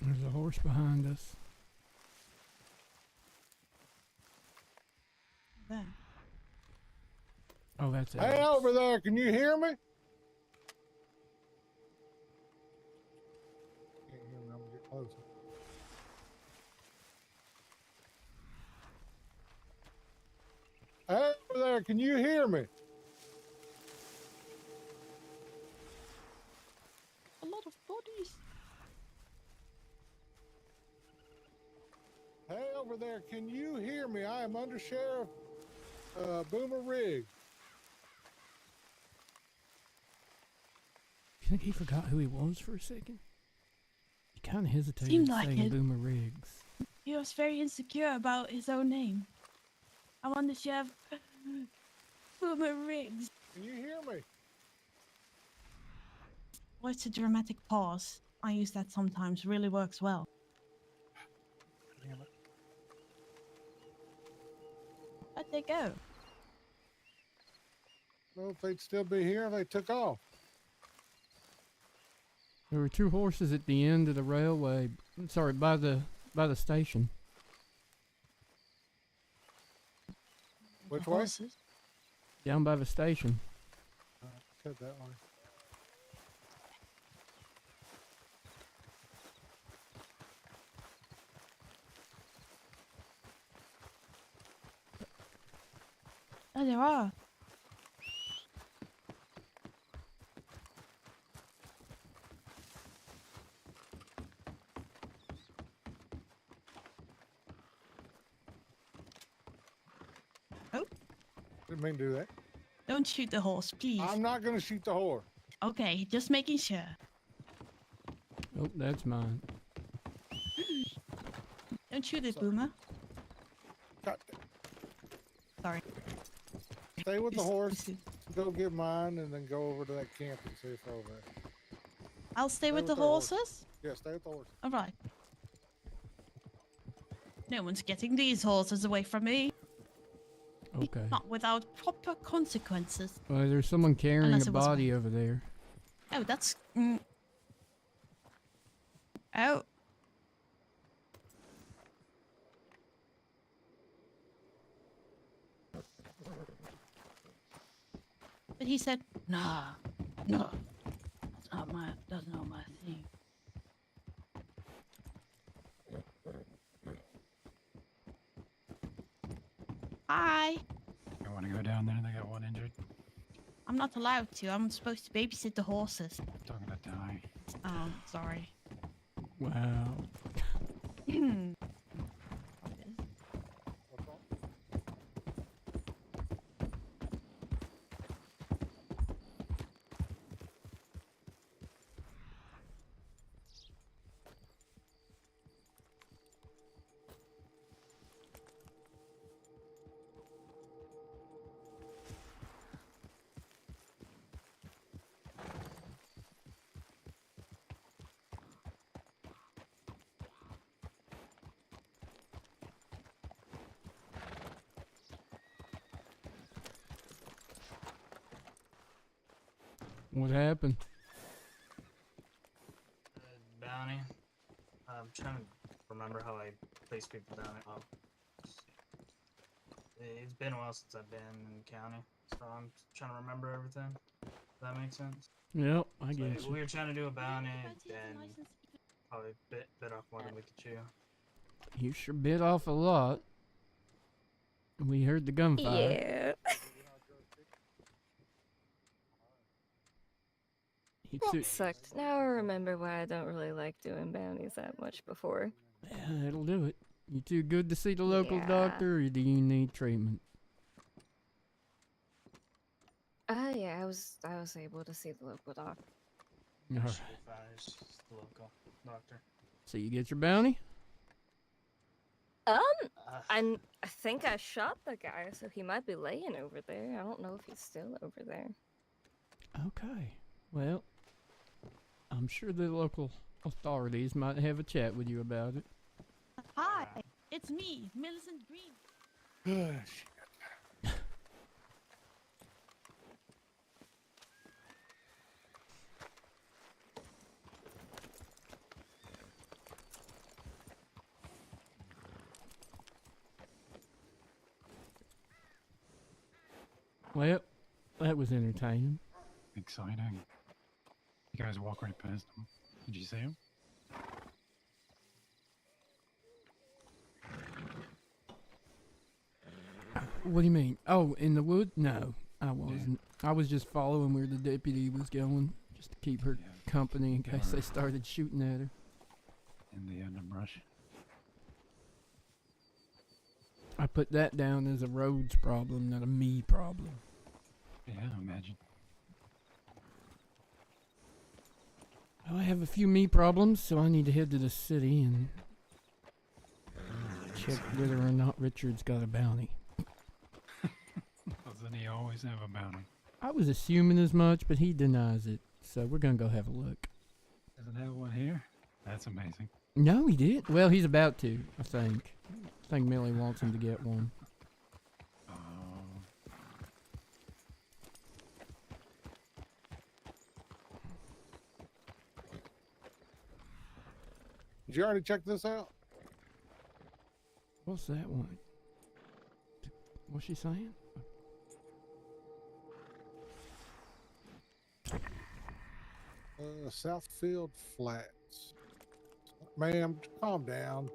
There's a horse behind us. There. Oh, that's it. Hey, over there, can you hear me? Can't hear me. I'm gonna get closer. Hey, over there, can you hear me? A lot of bodies. Hey, over there, can you hear me? I am Under Sheriff Boomer Riggs. You think he forgot who he was for a second? He kind of hesitated Seemed like saying it. Boomer Riggs. He was very insecure about his own name. I want to chef Boomer Riggs. Can you hear me? What's a dramatic pause? I use that sometimes. Really works well. Damn it. Where'd they go? Well, if they'd still be here, they took off. There were two horses at the end of the railway. Sorry, by the station. Which The way? horses? Down by the station. Said that way. Oh, there are. Didn't mean to do that. Don't shoot the horse, please. I'm not going to shoot the horse. Okay, just making sure. Oh, that's mine. Don't shoot it, Sorry. Boomer. God, Sorry. stay with the Just- horse. just- Go get mine, and then go over to that camp and see if they're over there. I'll stay with with the the horse. horses? Yeah, stay with the horse. Alright. No one's getting these horses away from me. Okay. Not without proper consequences. Well, there's someone carrying Unless a it was body over there. Oh, that's... Oh. But he said, nah, no, that's not my thing. Hi. I want to go down there. They got one injured. I'm not allowed to. I'm supposed to babysit the horses. I'm talking to Ty. Oh, sorry. Wow. What happened? Bounty. I'm trying to remember how I place people down. It's been a while since I've been in the county, so I'm trying to remember everything. Does that make sense? Yep, I So get you. we were trying to do a bounty, and probably bit off more than we could chew. You sure bit off a lot. We heard the gunfire. Yeah. You That took, sucked. Now I remember why I don't really like doing bounties that much before. yeah, that'll do it. You too good to see the local Yeah. doctor, or do you need treatment? Yeah, I was able to see the local doc. All right. Should be fine. It's just the local doctor. So you get your bounty? Uh, I think I shot the guy, so he might be laying over there. I don't know if he's still over there. Okay. Well, I'm sure the local authorities might have a chat with you about it. Hi, it's me, Millicent Green. Well, that was entertaining. Exciting. You guys walk right past him. Did you see him? What do you mean? Oh, in the wood? No, I wasn't. I was just following where the deputy was going, just to keep her Yeah. company in case they Alright. started shooting at her. In the underbrush. I put that down as a roads problem, not a me problem. Yeah, imagine. Well, I have a few me problems, so I need to head to the city and check whether or not Richard's got a bounty. Doesn't he always have a bounty? I was assuming as much, but he denies it, so we're gonna go have a look. Doesn't have one here? That's amazing. No, he did. Well, he's about to, I think. I think Millie wants him to get one. Oh, Did you already check this out? What's that one? What's she saying? Southfield Flats. Ma'am, calm down.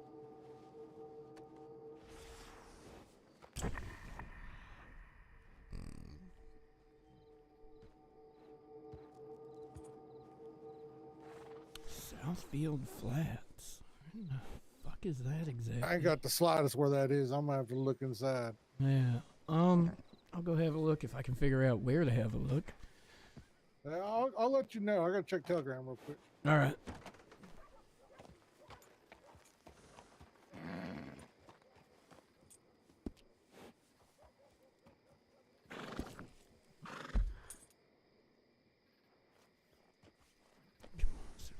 Southfield Flats. Where in the fuck is that exactly? I ain't got the slightest where that is. I'm gonna have to look inside. Yeah. I'll go have a look if I can figure out where to have a look. I'll let you know. I gotta check Telegram real quick. All right. Come on, it's the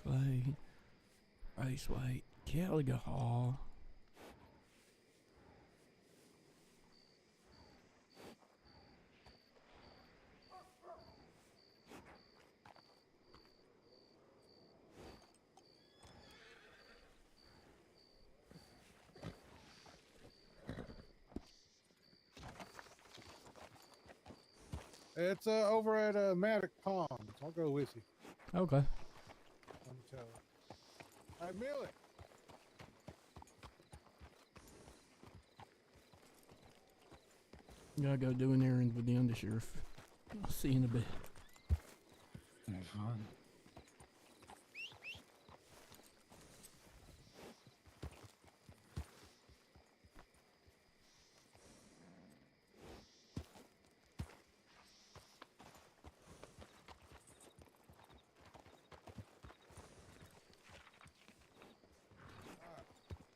river. Glade, Raceway, Caliga Hall. It's over at Maddox Ponds. I'll go with you. Okay. Let me tell you. Hey, Millie. Gotta go do an errand with the undersheriff. I'll see you in a bit. Have fun.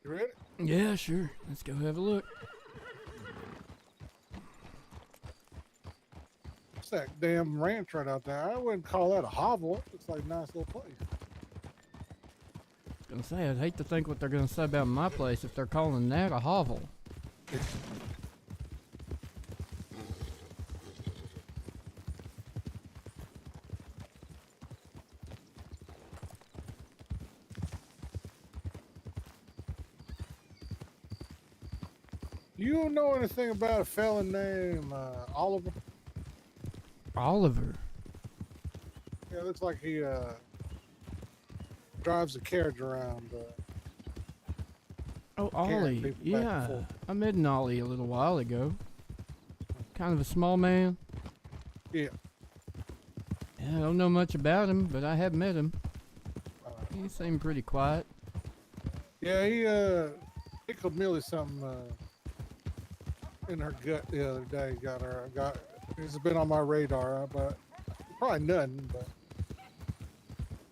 You ready? Yeah, sure. Let's go have a look. It's that damn ranch right out there. I wouldn't call that a hovel. It looks like a nice little place. Gonna say, I'd hate to think what they're gonna say about my place if they're calling that a hovel. You know anything about a fella named Oliver? Oliver. Yeah, it looks like he drives a carriage around. Oh, carrying Ollie. people back and Yeah, forth. I met an Ollie a little while ago. Kind of a small man. Yeah. Yeah, I don't know much about him, but I have met him. Uh, He seemed pretty quiet. yeah, he tickled Millie something in her gut the other day. It's been on my radar, but probably nothing. But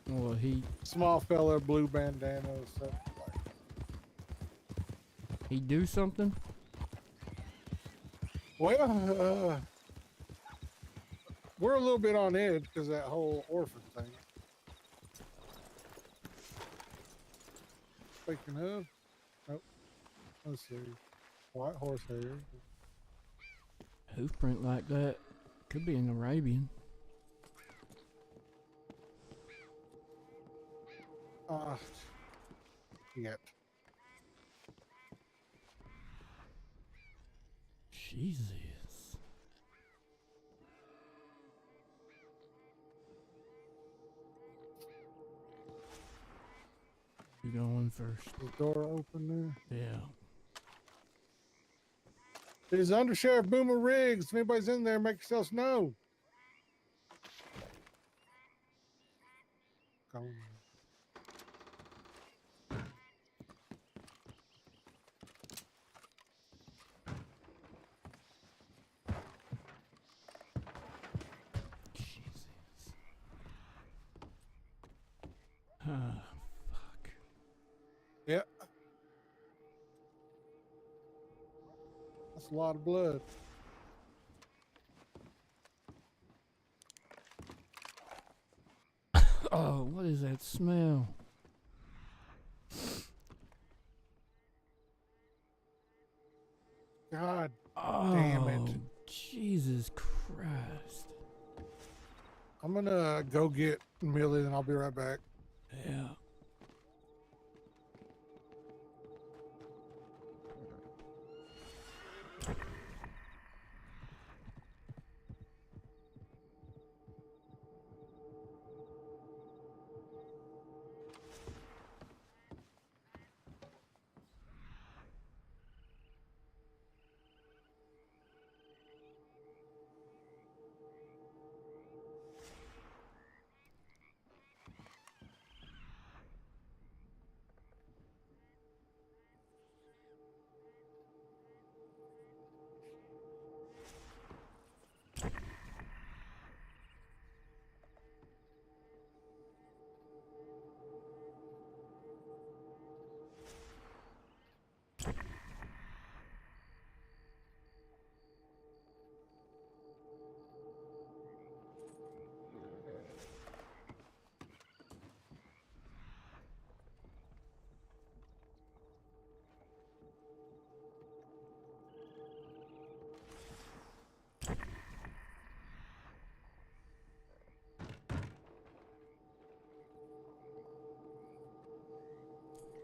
Well, he small fella, blue bandana, stuff like. he do something? Well, we're a little bit on edge because that whole orphan thing. Speaking of, nope. Let's see. White horsehair. Hoof print like that. Could be an Arabian. Yet. Jesus. You going first? The door open there. Yeah. It is Under Sheriff Boomer Riggs. If anybody's in there, make yourselves known. Come on. Jesus. Ah, fuck. Yeah. That's a lot of blood. Oh, what is that smell? God Oh, damn it. Jesus Christ. I'm gonna go get Millie and I'll be right back. Yeah.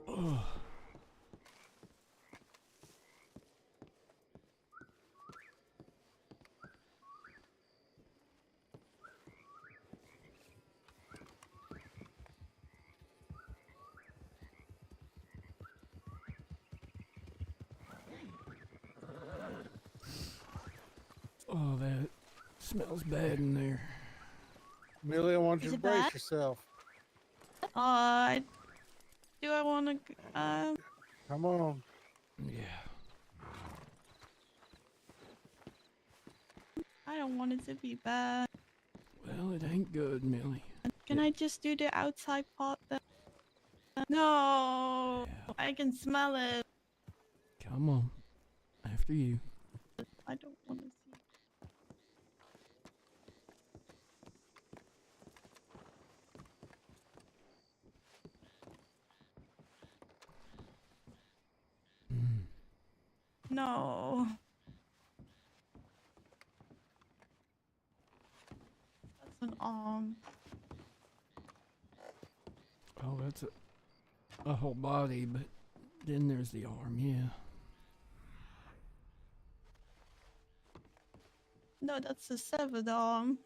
Oh. Oh, that smells bad in there. Millie, I want you Is to it brace bad? yourself. Do I want to? Come on. Yeah. I don't want it to be bad. Well, it ain't good, Millie. Can I just do the outside part then? No, Yeah. I can smell it. Come on. After you. I don't want to see. Mm. No. That's an arm. Oh, that's a whole body, but then there's the arm, yeah. No, that's a severed arm.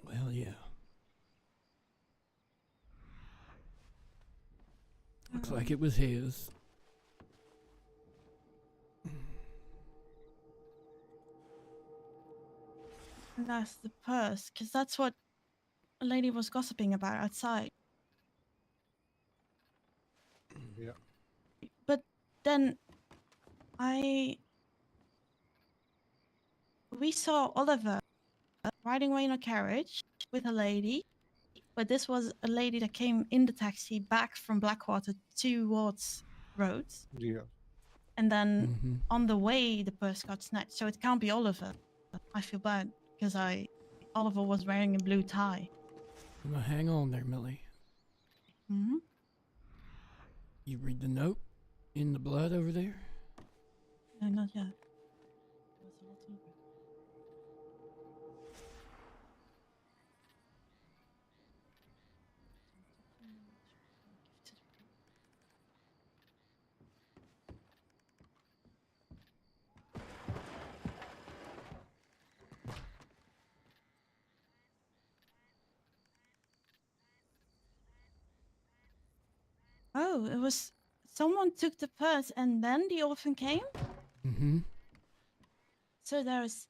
Well, yeah. Looks like it was his. And that's the purse, because that's what a lady was gossiping about outside. Yeah. But then we saw Oliver riding away in a carriage with a lady, but this was a lady that came in the taxi back from Blackwater towards Rhodes, Yeah. and then Mm-hmm. on the way the purse got snatched. So it can't be Oliver. I feel bad because Oliver was wearing a blue tie. Now, hang on there, Millie. Hmm. You read the note in the blood over there? No, not yet. There's a lot of it. Oh, it was someone took the purse and then the orphan came? Mm-hmm. So there's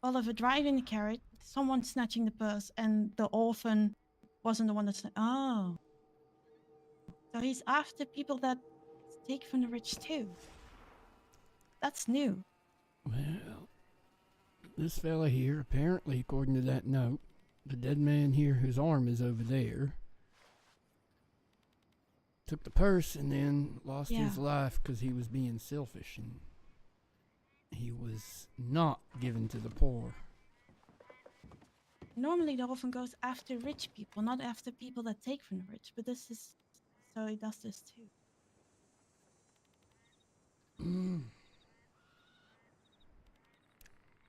Oliver driving the carriage, someone snatching the purse, and the orphan wasn't the one that oh. So he's after people that take from the rich too. That's new. Well, this fella here, apparently, according to that note, the dead man here whose arm is over there, took the purse and then lost his Yeah. life because he was being selfish and he was not given to the poor. Normally the orphan goes after rich people, not after people that take from the rich, but this is so he does this too.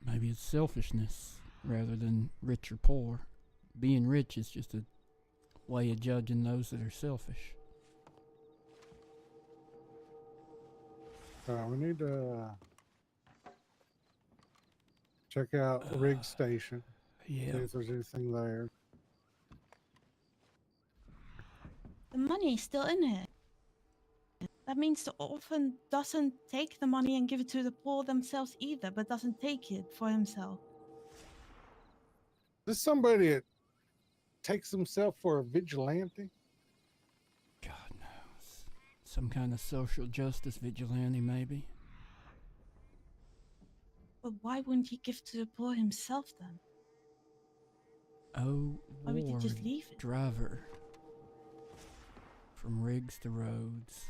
Maybe it's selfishness rather than rich or poor. Being rich is just a way of judging those that are selfish. We need to check out the rig station. See Yeah. if there's anything there. The money's still in here. That means the orphan doesn't take the money and give it to the poor themselves either, but doesn't take it for himself. Is this somebody that takes himself for a vigilante? God knows. Some kind of social justice vigilante, maybe. But why wouldn't he give to the poor himself then? Oh, Why would he just Ward leave it? driver. From Riggs to Rhodes.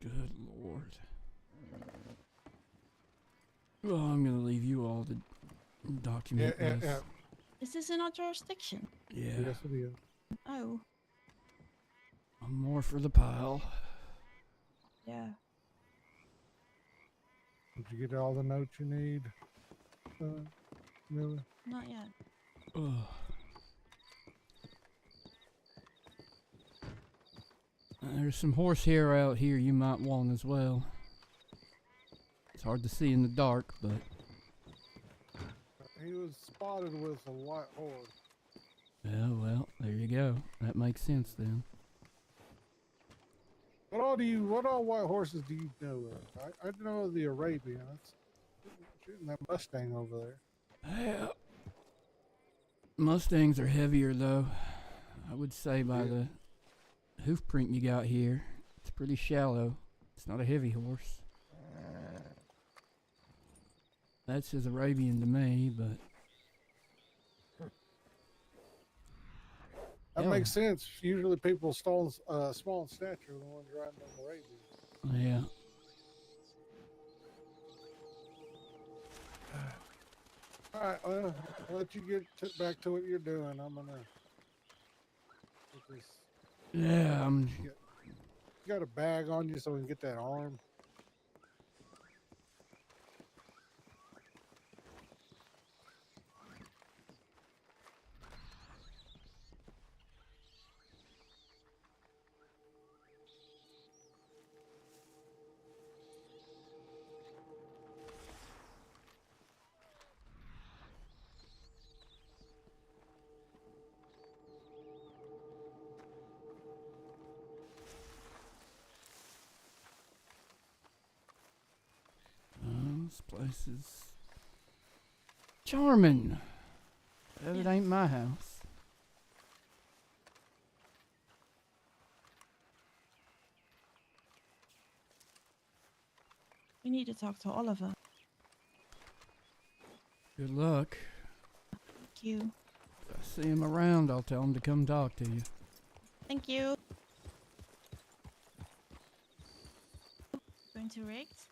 Good Lord. Well, I'm gonna leave you all to document this. Is this in our jurisdiction? Yeah. Yes, it is. Oh, One more for the pile. yeah. Did you get all the notes you need, Millie? Not yet. Ugh. There's some horsehair out here you might want as well. It's hard to see in the dark, but He was spotted with a white horse. yeah, well, there you go. That makes sense then. What all white horses do you know of? I know the Arabian. That's shooting that Mustang over there. Yeah. Mustangs are heavier though. I would say by the hoof print you got here. It's pretty shallow. It's not a heavy horse. That says Arabian to me, but That yeah. makes sense. Usually people small in stature are the ones riding them Arabians. Yeah. All right, well, I'll let you get back to what you're doing. I'm gonna get this. Yeah, You got a bag on you so we can get that arm. this place is charming. But it ain't my house. We need to talk to Oliver. Good luck. Thank you. If I see him around, I'll tell him to come talk to you. Thank you. Going to Riggs?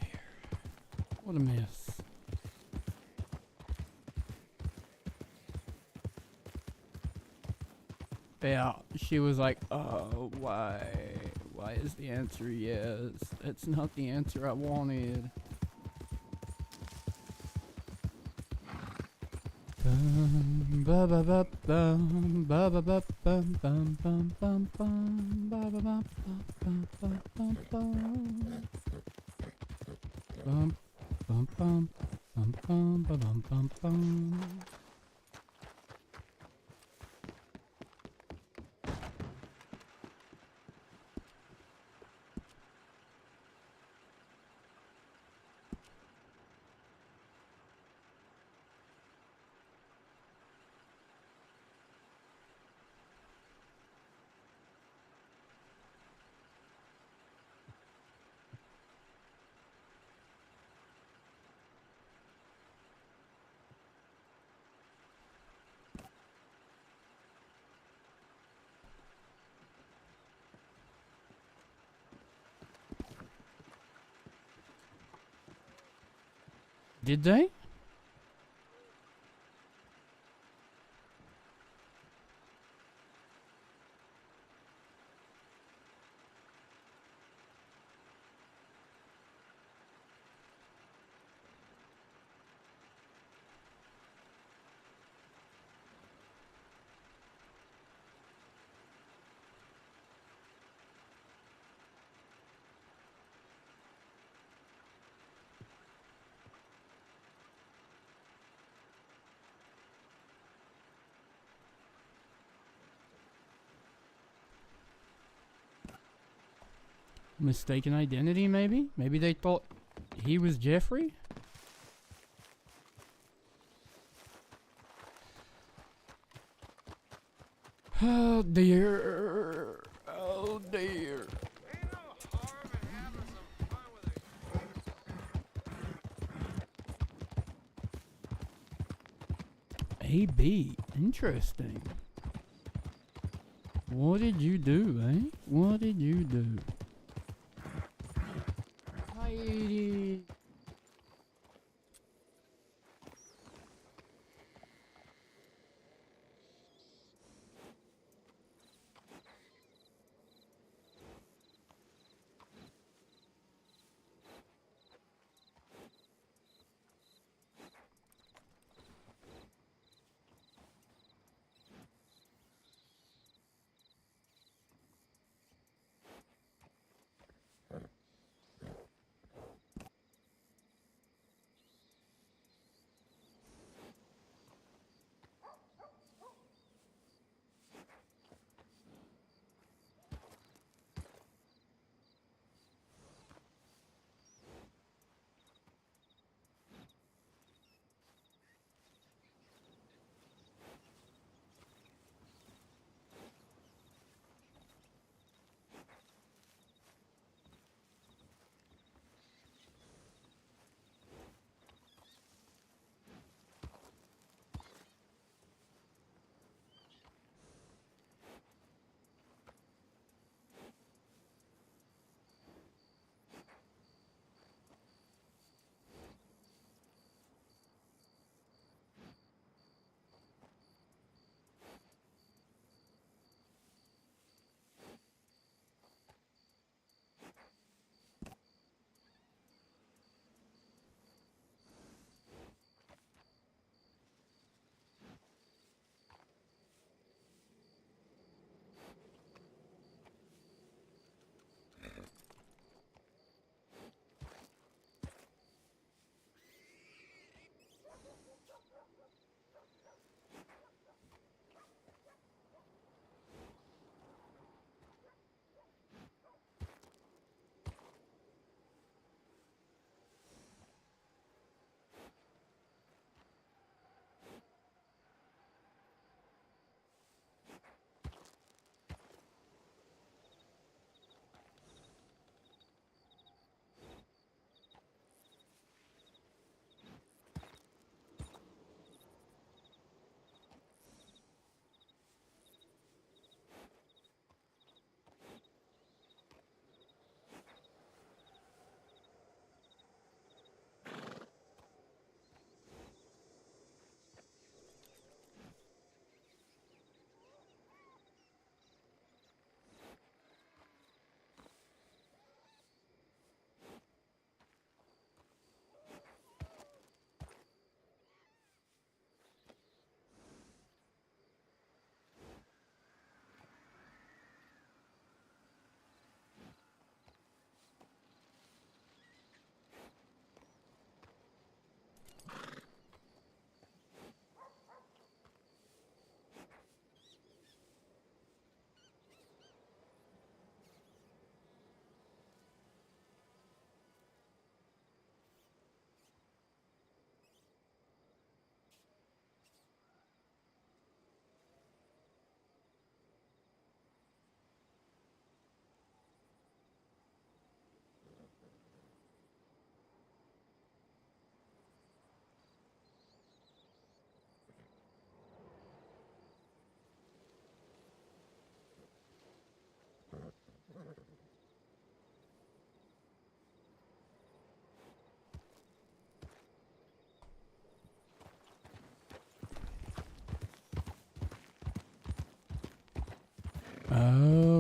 Dear. What a mess. Yeah, she was like, oh, why? Why is the answer yes? That's not the answer I wanted. Bum, ba ba ba bum, ba ba ba bum bum bum bum bum, ba ba ba bum bum bum bum. Bum bum bum bum bum ba bum bum bum. Did they? Mistaken identity, maybe? Maybe they thought he was Jeffrey? Oh dear. Oh dear. AB. Interesting. What did you do, eh? What did you do? Heidi.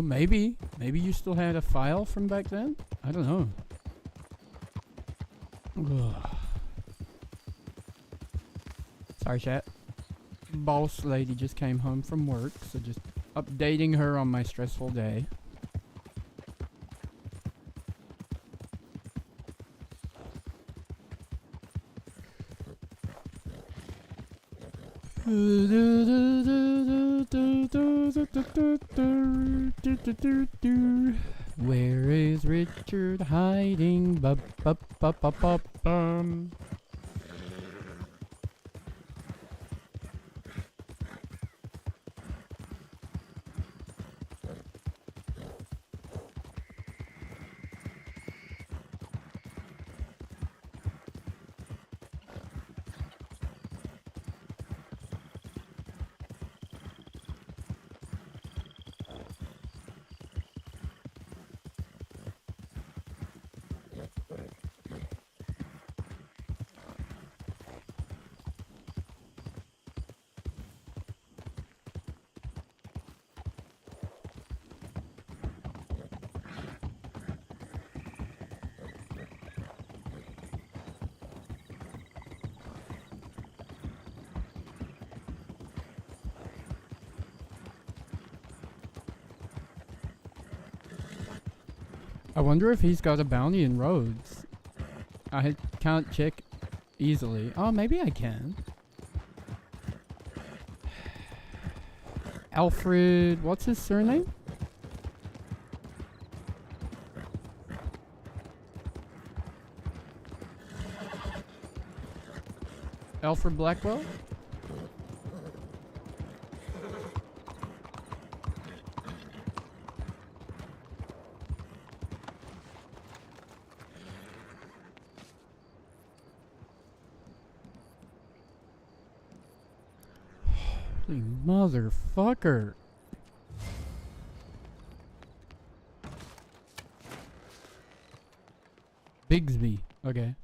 Maybe. Maybe you still had a file from back then? I don't know. Ugh. Sorry, chat. Boss lady just came home from work, so just updating her on my stressful day. Where is Richard hiding? Bum. I wonder if he's got a bounty in Rhodes. I can't check easily. Oh, maybe I can. Alfred, what's his surname? Alfred Blackwell? Holy motherfucker. Bigsby. Okay.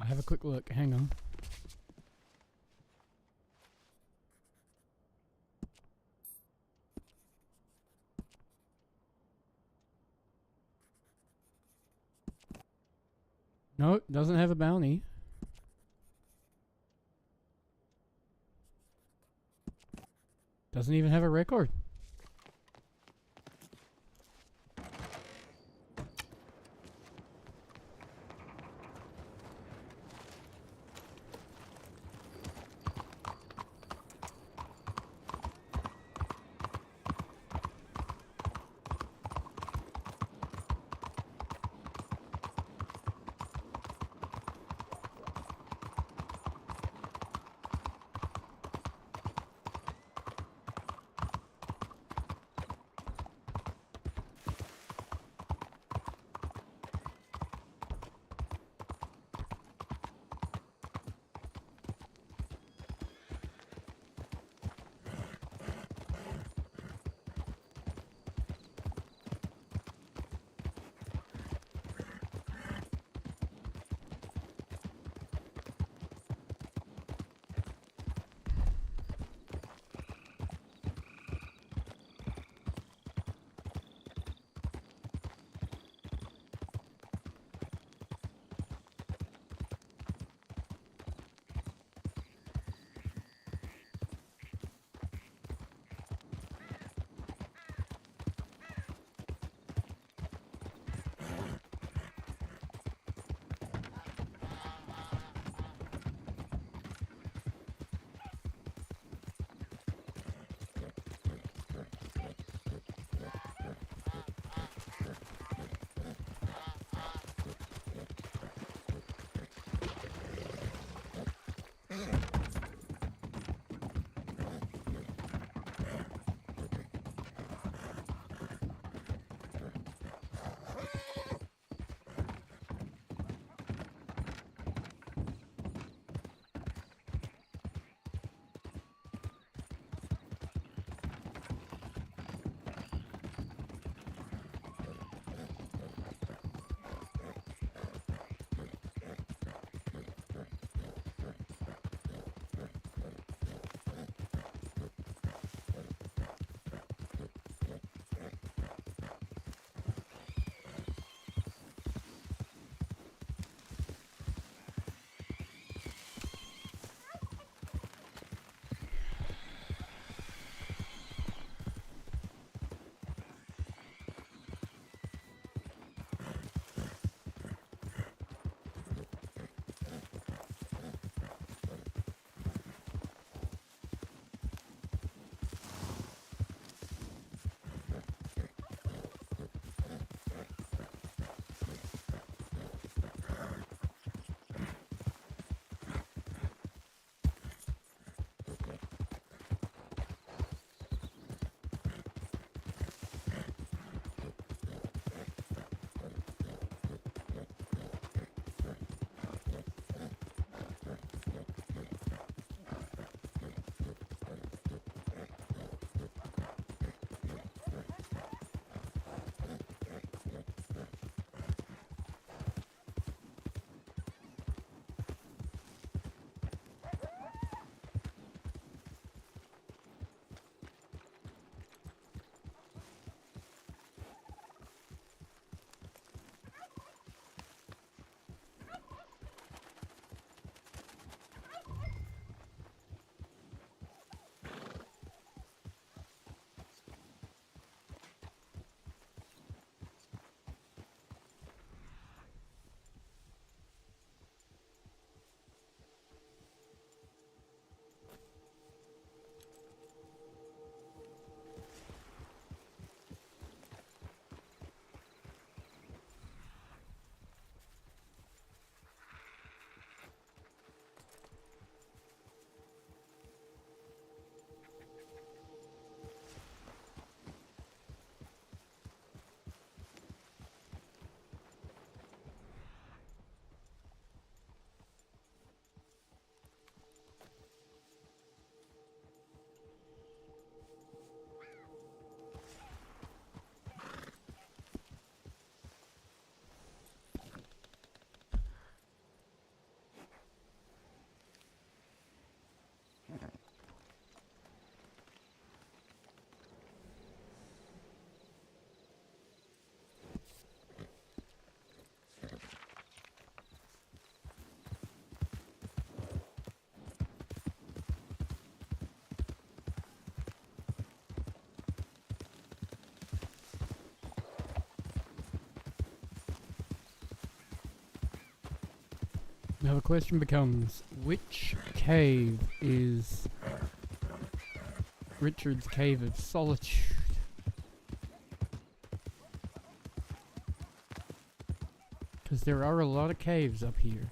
I'll have a quick look. Hang on. Nope, doesn't have a bounty. Doesn't even have a record. Now the question becomes, which cave is Richard's Cave of Solitude? Because there are a lot of caves up here.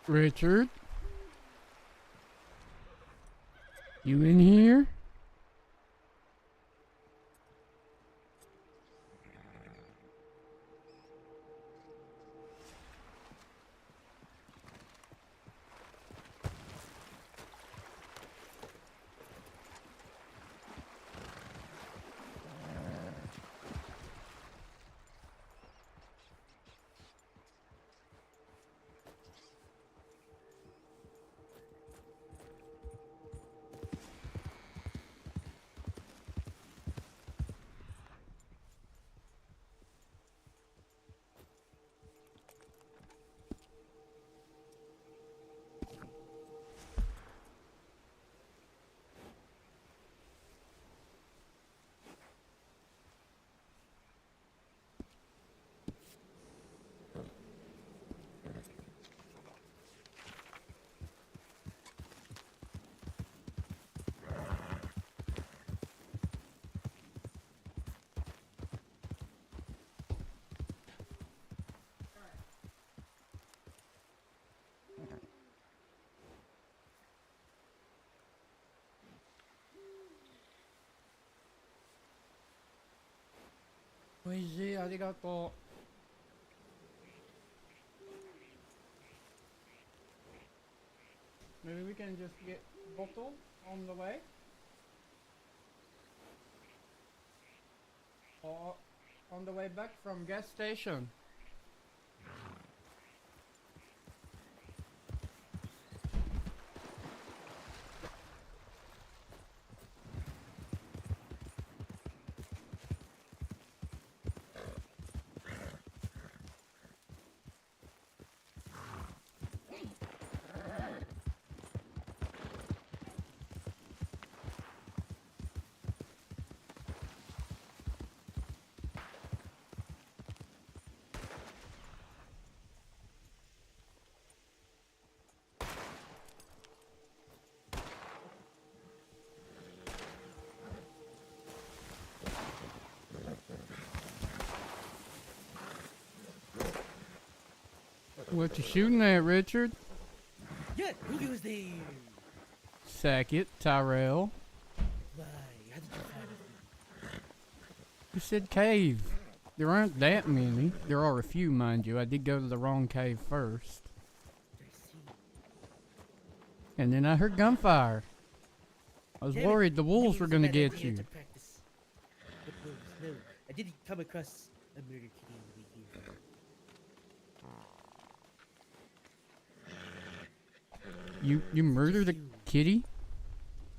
Richard? You in here? Oishii, arigato. Maybe we can just get bottled on the way? Or on the way back from gas station? What you shooting at, Richard? Yeah, who goes there? Sackett, Tyrell. Why? How did you find me? You said cave. There aren't that many. There are a few, mind you. I did go to the wrong cave first. I see. And then I heard gunfire. I was Damn it, worried the knew wolves it were was a gonna bad get idea you. to practice with wolves. No, I did come across a murder kitty on the way here. You murdered a you. kitty?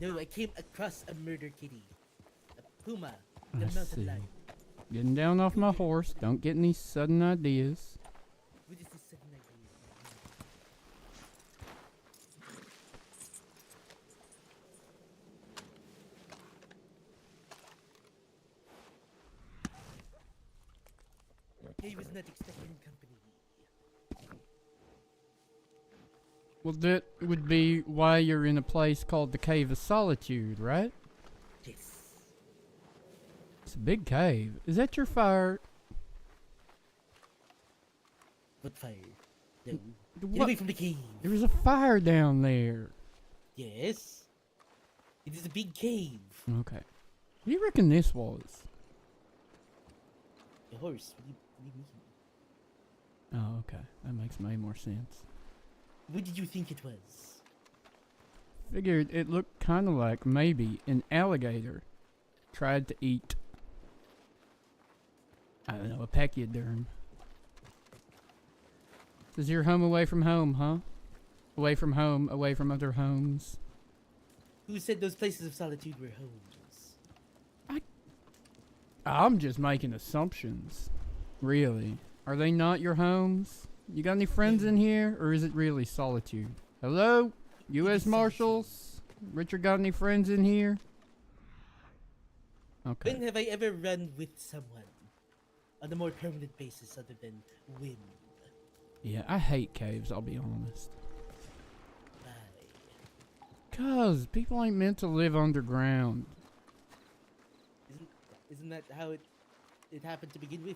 No, I came across a murder kitty. A puma. The I mountain see. lion. Getting down off my horse. Don't get any sudden ideas. What is this sudden idea? He was not expecting company. Well, that would be why you're in a place called the Cave of Solitude, right? Yes. It's a big cave. Is that your fire? What fire? No. Get What? away from the cave. There was a fire down there. Yes. It is a big cave. Okay. What do you reckon this was? A horse. What do you mean? Oh, okay. That makes way more sense. What did you think it was? Figured it looked kind of like maybe an alligator tried to eat, I don't know, a pachyderm. Is your home away from home, huh? Away from home, away from other homes. Who said those places of solitude were homes? I'm just making assumptions. Really. Are they not your homes? You got any friends in here, or is it really solitude? Hello? U.S. Marshals? Richard got any friends in here? Okay. When have I ever run with someone on a more permanent basis other than whim? Yeah, I hate caves, I'll be honest. Why? 'Cause people ain't meant to live underground. Isn't that how it happened to begin with?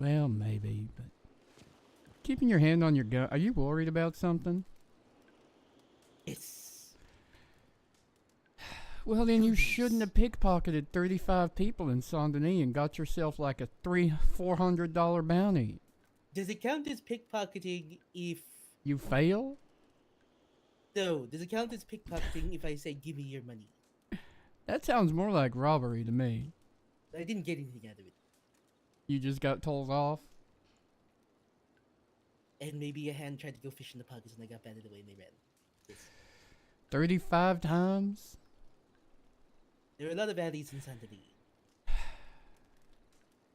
Well, maybe, but... Keeping your hand on your gun... Are you worried about something? Yes. Well, then you Goodness. shouldn't have pickpocketed 35 people in Saint Denis and got yourself like a $400 bounty. Does it count as pickpocketing if... You fail? No, does it count as pickpocketing if I say, give me your money? That sounds more like robbery to me. I didn't get anything out of it. You just got told off? And maybe a hand tried to go fish in the pockets and I got batted away and they ran. Yes. 35 times? There are a lot of alleys in Saint Denis.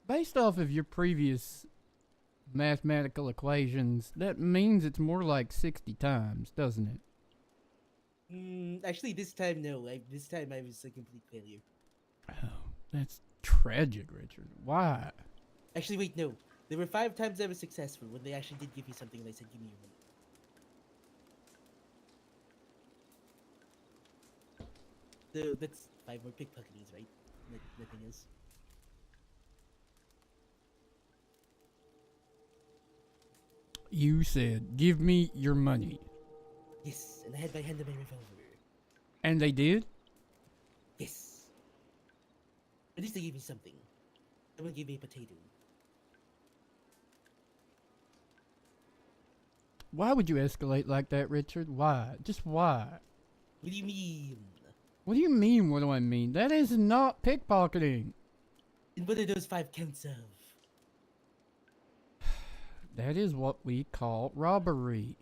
Based off of your previous mathematical equations, that means it's more like 60 times, doesn't it? Actually, this time, no. This time I was a complete failure. Oh, that's tragic, Richard. Why? Actually, wait, no. There were 5 times I was successful when they actually did give me something and I said, give me your money. So that's 5 more pickpocketings, right? Nothing else. You said, give me your money. Yes, and I had my hand on my revolver. And they did? Yes. At least they gave me something. Someone gave me a potato. Why would you escalate like that, Richard? Why? Just why? What do you mean? What do you mean, what do I mean? That is not pickpocketing. And what are those 5 counts of? That is what we call robbery.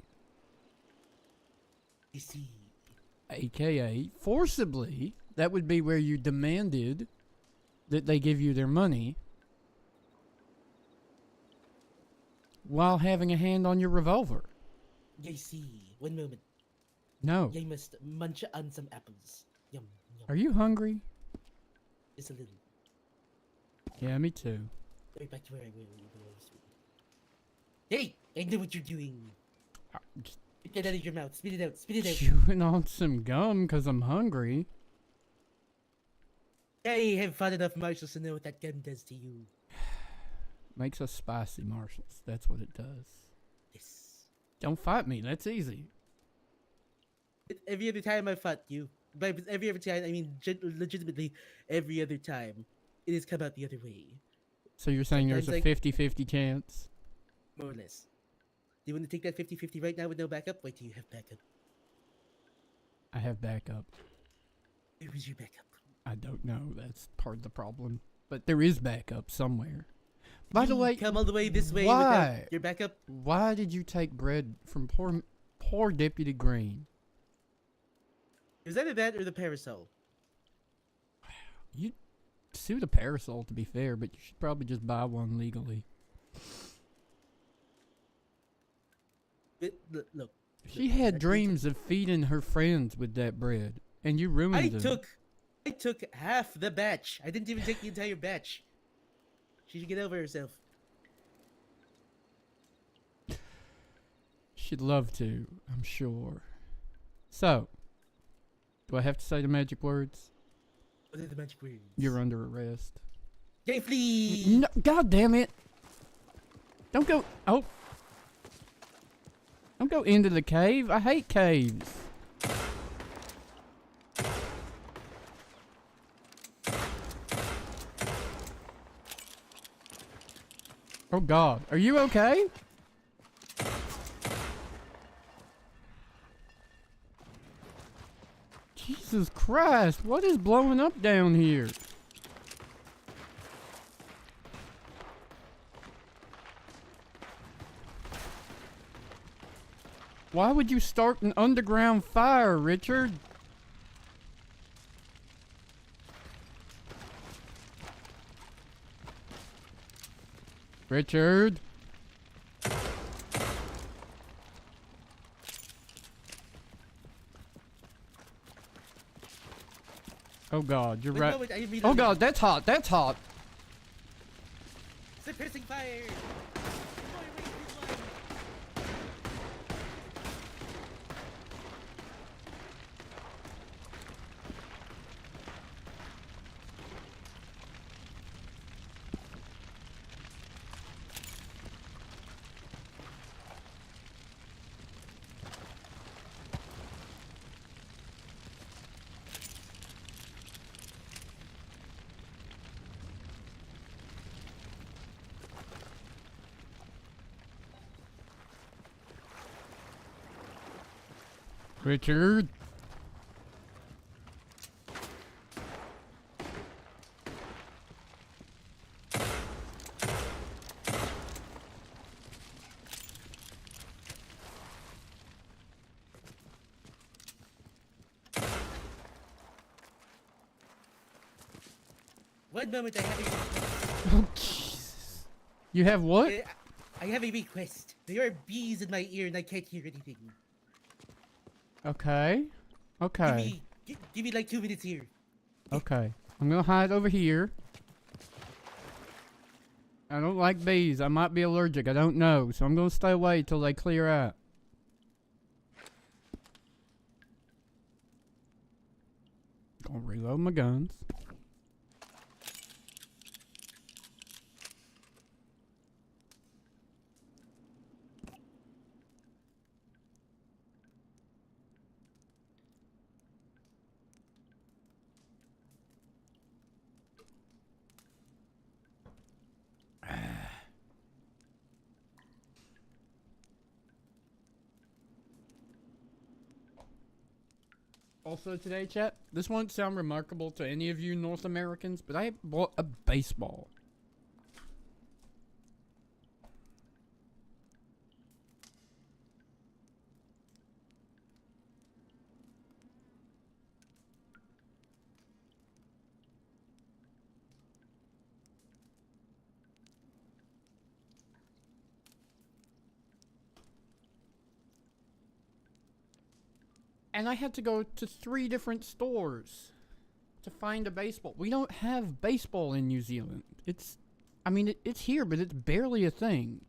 You see. AKA forcibly. That would be where you demanded that they give you their money while having a hand on your revolver. I see. One moment. No. I must munch on some apples. Yum, yum. Are you hungry? Just a little. Yeah, me too. Right back to where I was. Hey! I know what you're doing. Just Get that out of your mouth. Spit it out. Spit it out. chewing on some gum because I'm hungry. I have fought enough marshals to know what that gun does to you. Makes us spicy, Marshals. That's what it does. Yes. Don't fight me. That's easy. Every other time I fought you, by every other time, I mean legitimately every other time, it has come out the other way, So you're saying there's a Sometimes 50-50 chance? more or less. Do you want to take that 50-50 right now with no backup? Wait till you have backup. I have backup. Where is your backup? I don't know. That's part of the problem. But there is backup somewhere. By the You way, come all the way this way why? without your backup. Why did you take bread from poor Deputy Green? It was either that or the parasol. You sue the parasol, to be fair, but you should probably just buy one legally. Look. She had I dreams of feeding her friends with that bread, and you ruined them. I took half the batch. I didn't even take the entire batch. She should get over herself. She'd love to, I'm sure. So, do I have to say the magic words? What are the magic words? You're under arrest. Gay flea! No, God damn it! Don't go. Oh. Don't go into the cave. I hate caves. Oh God, are you okay? Jesus Christ, what is blowing up down here? Why would you start an underground fire, Richard? Richard? Oh God, you're Wait, right. no, wait, I read Oh on God, that's hot, that's hot. Suppressing fire! Richard? One moment, I have a request. Oh Jesus. You have what? I have a request. There are bees in my ear and I can't hear anything. Okay. Okay. Give me like 2 minutes here. Okay. I'm gonna hide over here. I don't like bees. I might be allergic. I don't know. So I'm gonna stay away till they clear out. Gonna reload my guns. Also today, chat, this won't sound remarkable to any of you North Americans, but I bought a baseball. And I had to go to 3 different stores to find a baseball. We don't have baseball in New Zealand. I mean, it's here, but it's barely a thing.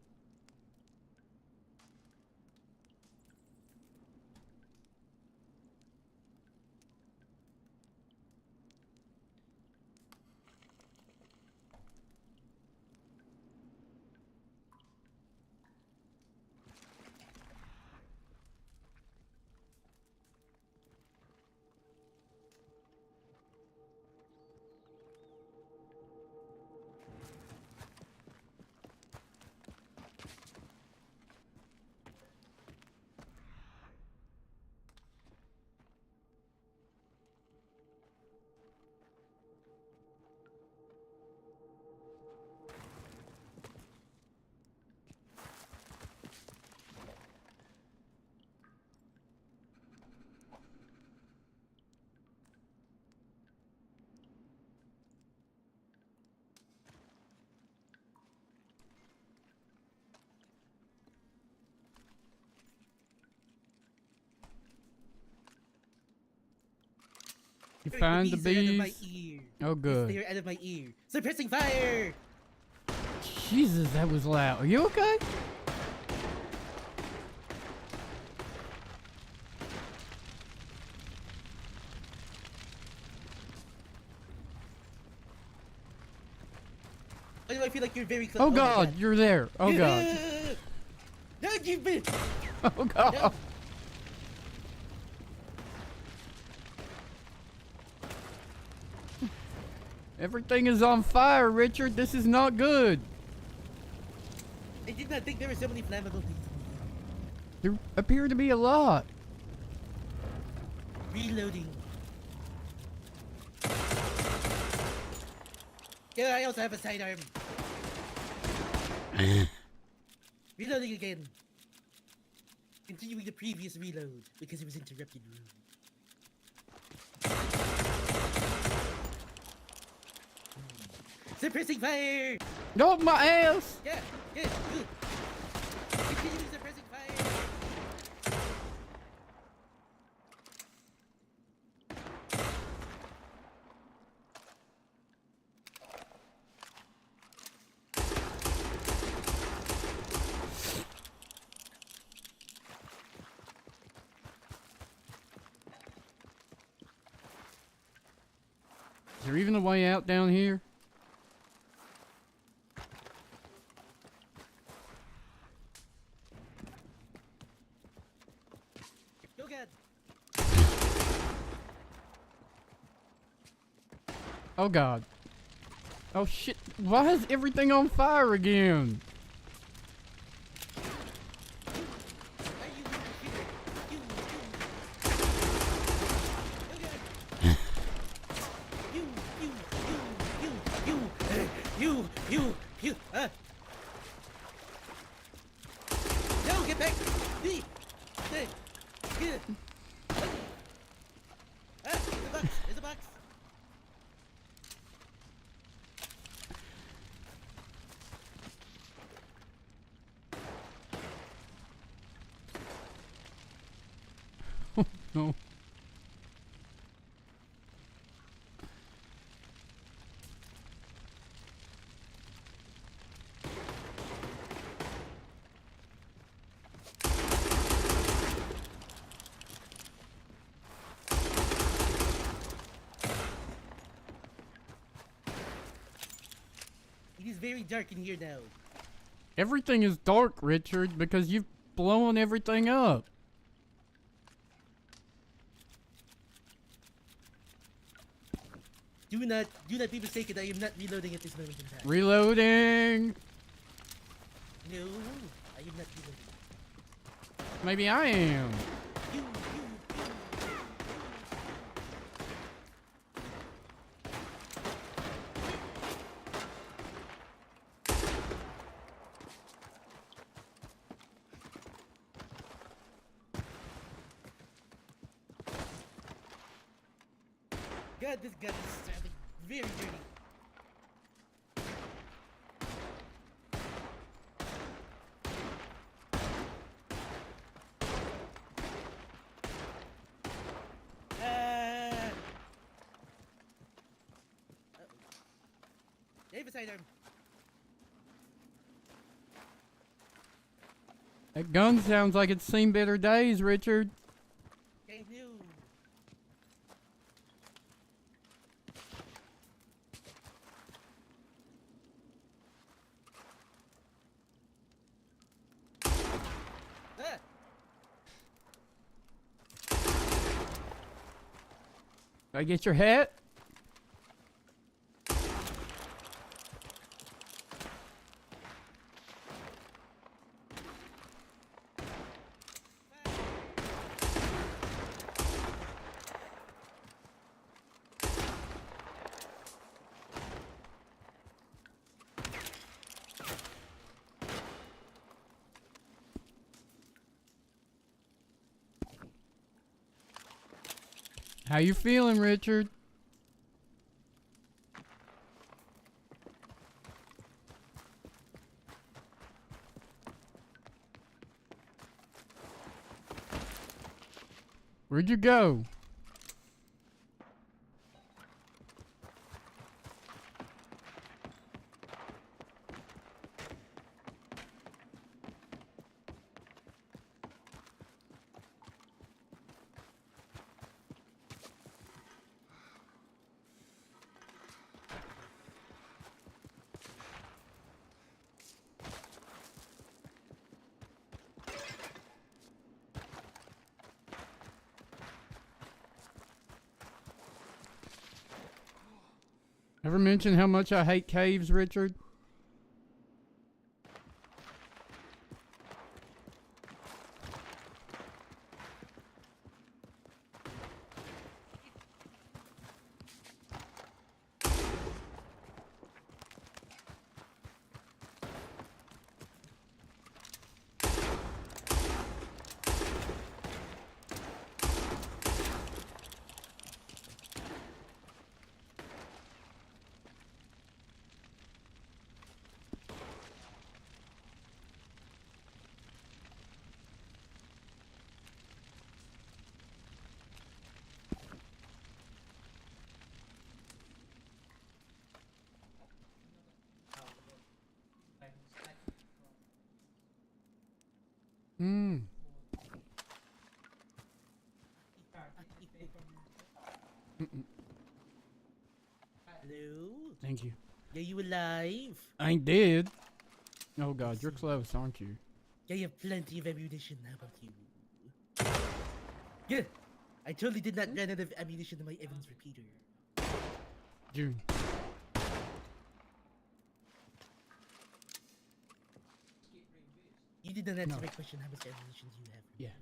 You The find the bees are out of my bees? ear. Oh, Yes, good. they are out of my ear. Suppressing fire! Jesus, that was loud. Are you okay? Why do I feel like you're very close? Oh my God, you're there. Oh God. No, you've been. Oh God. No. Everything is on fire, Richard. This is not good. I did not think there were so many flammable things. There appear to be a lot. Reloading. Yeah, I also have a sidearm. Reloading again. Continuing the previous reload because it was interrupted. Suppressing fire! No, my ass. Yeah, good, good. Continuing suppressing fire! Is there even a way out down here? Go get. Oh God. Oh shit. Why is everything on fire again? Are you you no, get back! There's a box! There's a box! No. It is very dark in here now. Everything is dark, Richard, because you've blown everything up. Do not be mistaken. I am not reloading at this moment in time. Reloading. No, I am not reloading. Maybe I am. You. God, this gun is sounding very dirty. Have a sidearm. That gun sounds like it's seen better days, Richard. Okay, new. Ah! I get your hat? How you feeling, Richard? Where'd you go? Ever mention how much I hate caves, Richard? Hmm. Mm-mm. Hello? Thank you. Are you alive? I ain't dead. Oh god, you're close, aren't you? Yeah, you have plenty of ammunition. How about you? Yeah, I totally did not run out of ammunition in my Evans repeater. June. You did not answer No. my question. How much ammunition do you have? Yeah.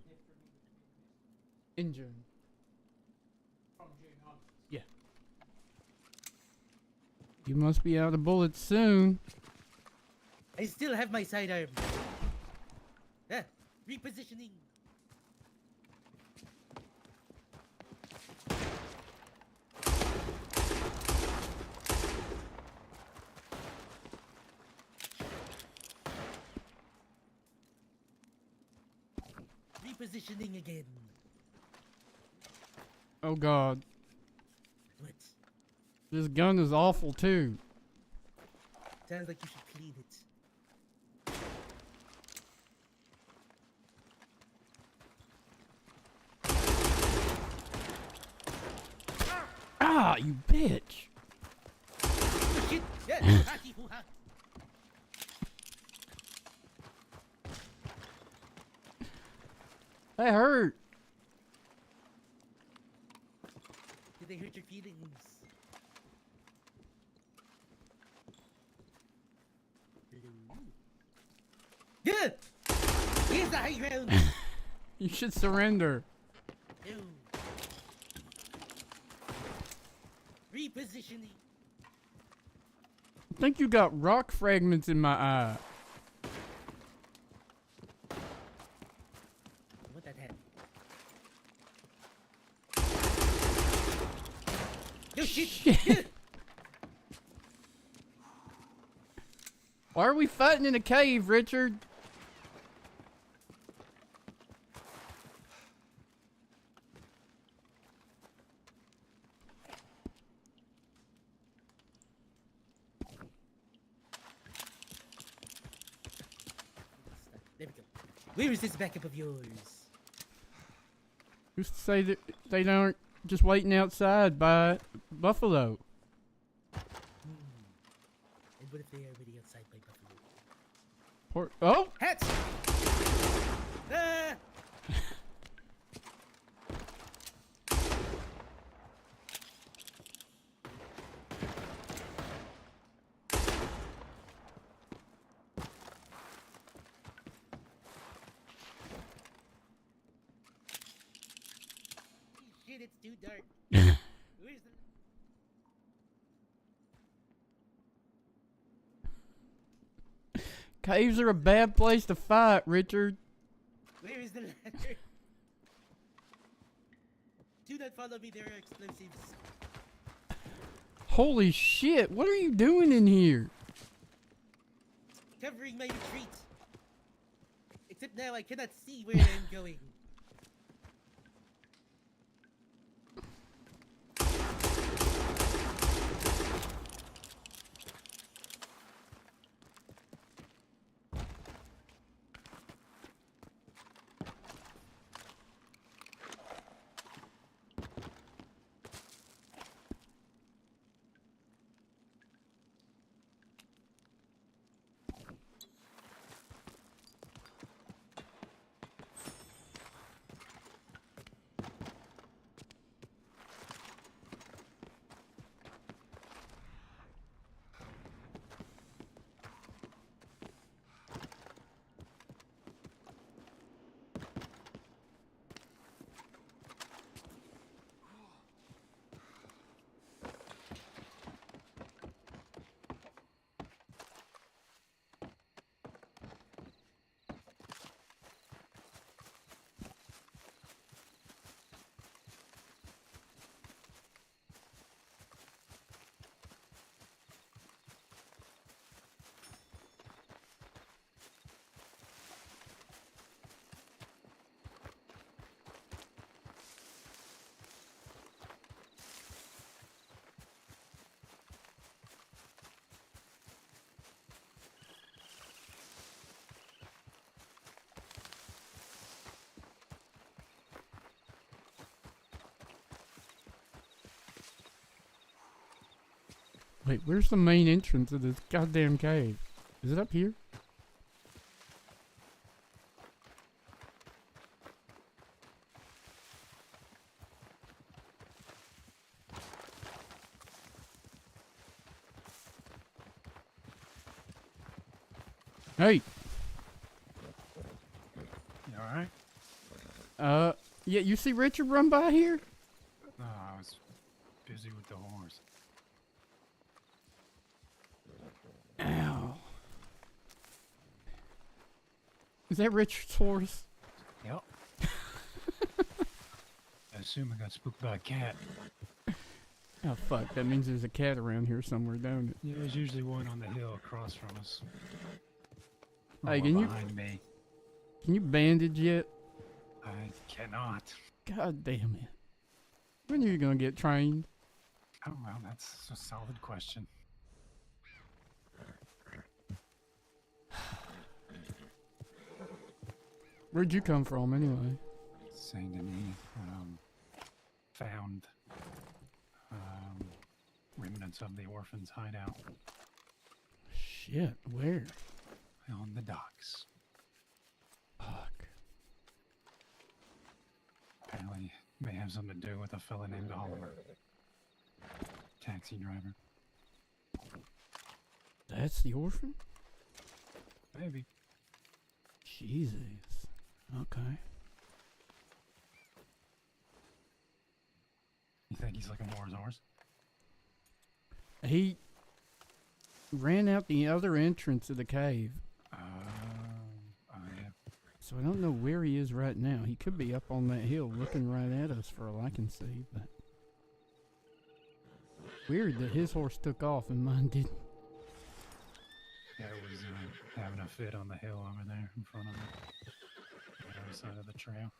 In June. Yeah. You must be out of bullets soon. I still have my sidearm. Ah, repositioning. Repositioning again. Oh god. What? This gun is awful too. Sounds like you should clean it. Ah, you bitch. Oh, shit! Yeah, hoo-ha, hoo-ha. That hurt. Did they hurt your feelings? Yeah! Here's the high ground! You should surrender. No. Repositioning. I think you got rock fragments in my eye. What that had? Yo, shit! Why are we fighting in a cave, Richard? There we go. Where is this backup of yours? Who's to say that they aren't just waiting outside by Buffalo? And what if they are already outside by Buffalo? Oh! Hats! Ah! Shit, it's too dark. Where's the... Caves are a bad place to fight, Richard. Where is the ladder? Do not follow me, there are explosives. Holy shit, what are you doing in here? Covering my retreat. Except now I cannot see where I'm going. Wait, where's the main entrance of this goddamn cave? Is it up here? Hey! You alright? Yeah, you see Richard run by here? No, I was busy with the horse. Ow. Is that Richard's horse? Yep. I assume I got spooked by a cat. Oh, fuck. That means there's a cat around here somewhere, don't it? Yeah, there's usually one on the hill across from us. Hey, Or can you- behind me. Can you bandage yet? I cannot. God damn it. When are you gonna get trained? Oh, well, that's a solid question. Where'd you come from, anyway? Saint Denis, found remnants of the orphans' hideout Shit, where? on the docks. Fuck. Apparently, may have something to do with a fella named Oliver. Taxi driver. That's the orphan? Maybe. Jesus. Okay. You think he's looking for his horse? He ran out the other entrance of the cave. Oh, yeah. So I don't know where he is right now. He could be up on that hill looking right at us for all I can see, but... Weird that his horse took off and mine didn't. Yeah, it was having a fit on the hill over there in front of me. On the other side of the trail.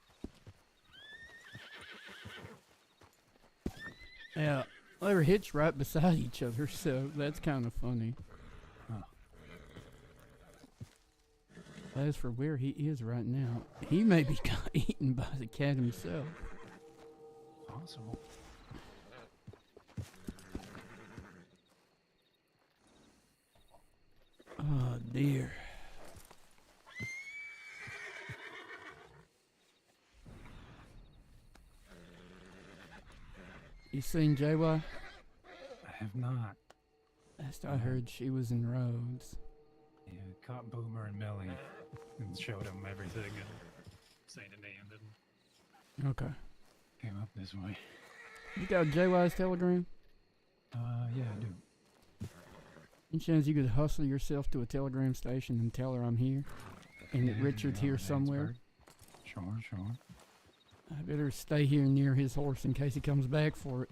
Yeah, they were hitched right beside each other, so that's kind of funny. Huh. As for where he is right now, he may be got eaten by the cat himself. Possible. Oh dear. You seen JY? I have not. Last I heard, she was in Rhodes. Yeah, caught Boomer and Millie and showed them everything and Saint Denis didn't. Okay. Came up this way. You got JY's telegram? Yeah, I do. Any chance you could hustle yourself to a telegram station and tell her I'm here? And that Yeah, Richard's you're here on somewhere? Sure, sure. I better stay here near his horse in case he comes back for it.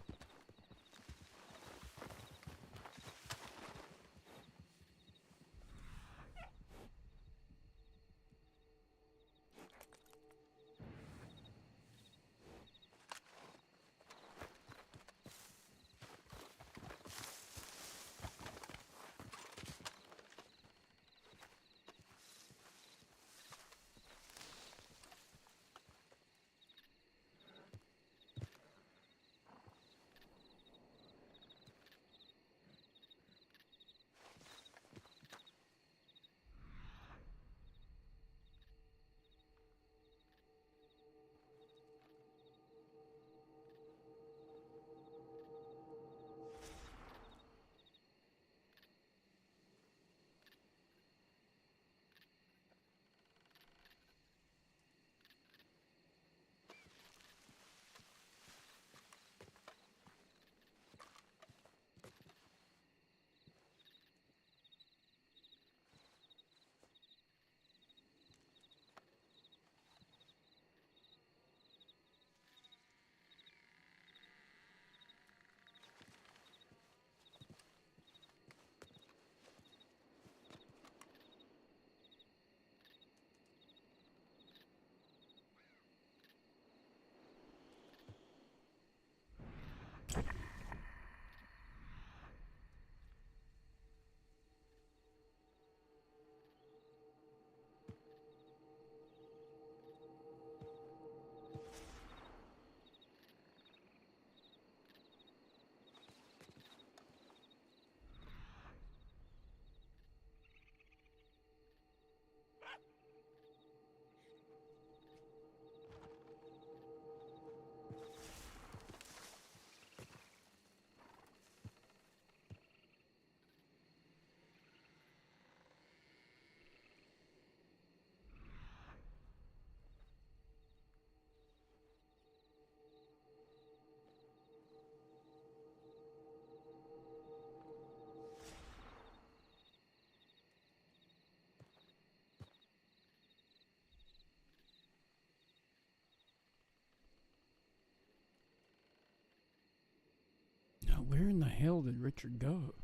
Where in the hell did Richard go?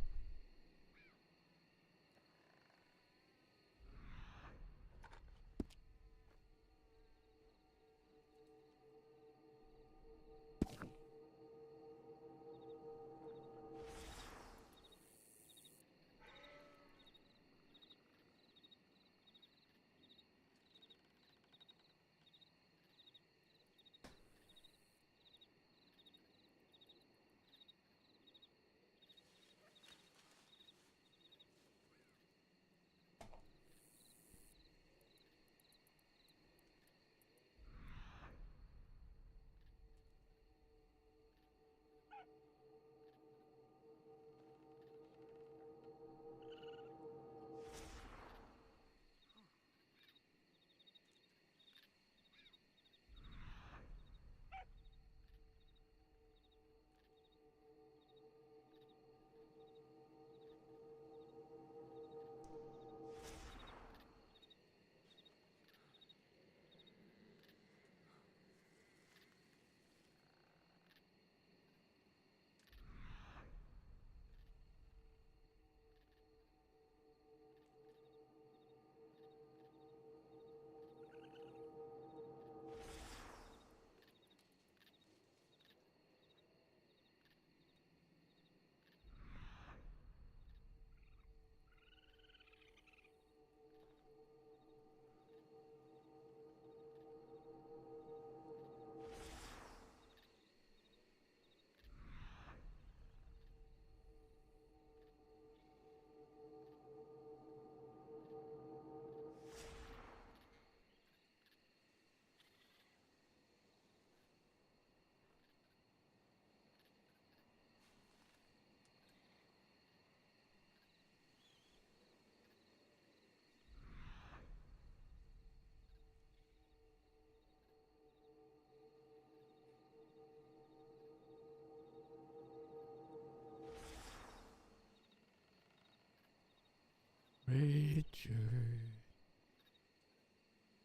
Richard.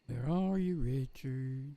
Where are you, Richard?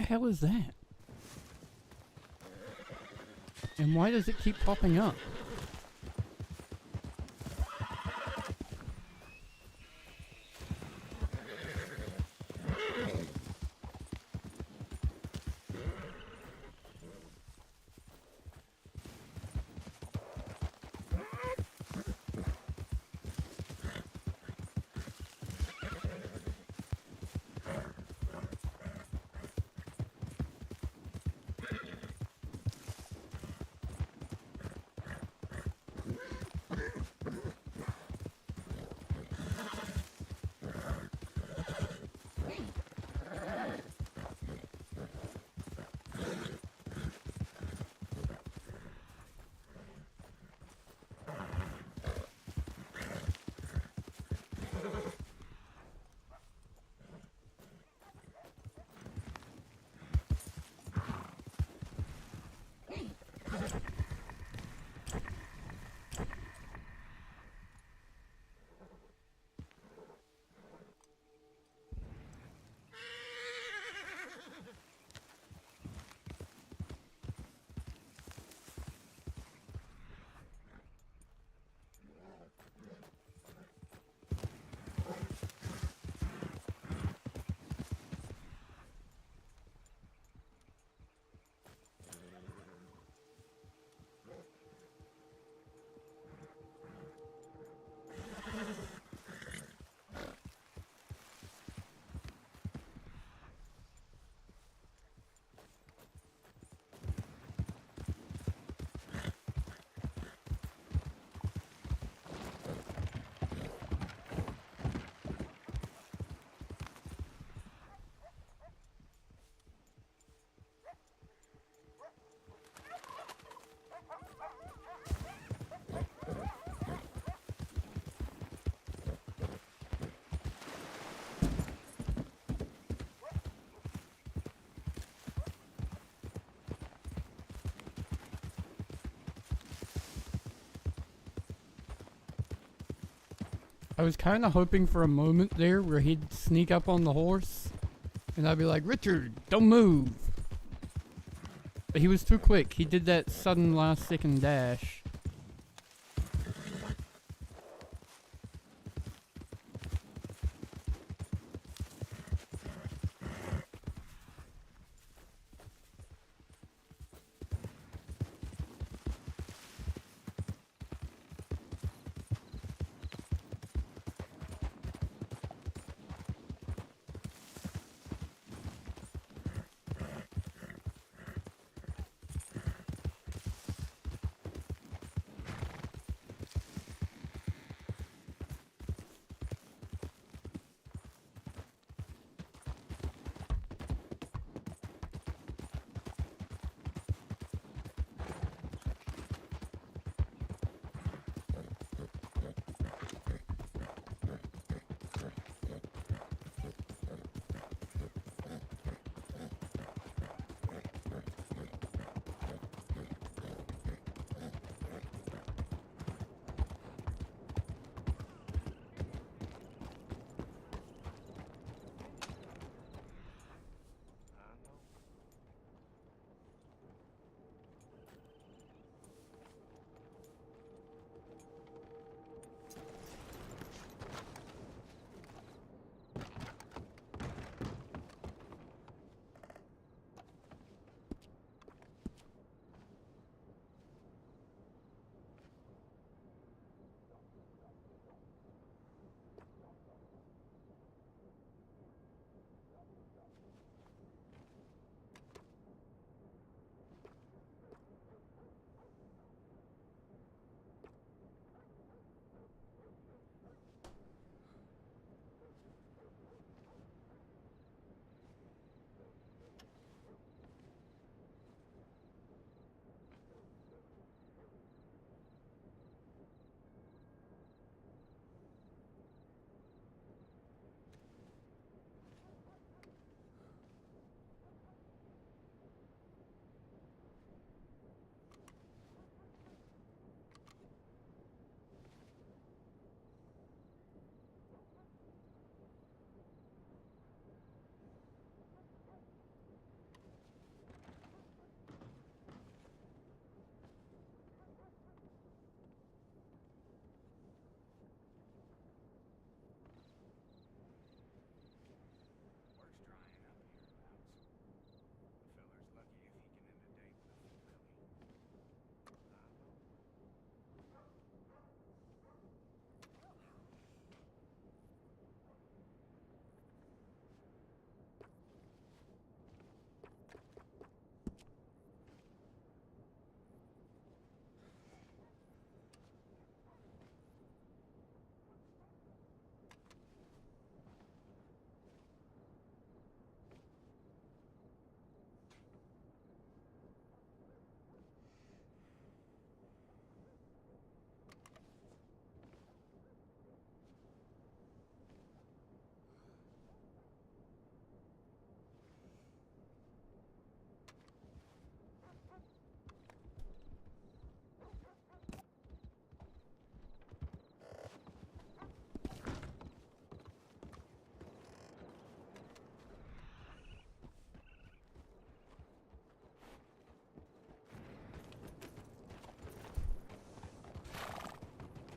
hell is that? And why does it keep popping up? I was kind of hoping for a moment there where he'd sneak up on the horse, and I'd be like, Richard, don't move. But he was too quick. He did that sudden last-second dash.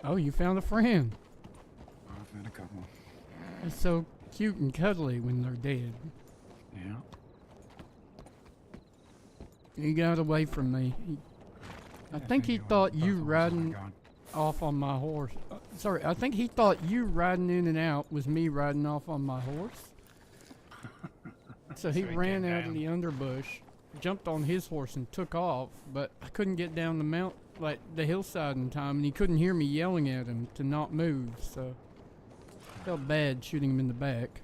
Oh, you found a friend. Oh, I've had a couple. It's so cute and cuddly when they're dead. Yeah. He got away from me. I think he figured thought both you of us were riding gone. off on my horse. Sorry, I think he thought you riding in and out was me riding off on my horse. So he ran came out of down. the underbush, jumped on his horse and took off, but I couldn't get down the the hillside in time, and he couldn't hear me yelling at him to not move, so I felt bad shooting him in the back.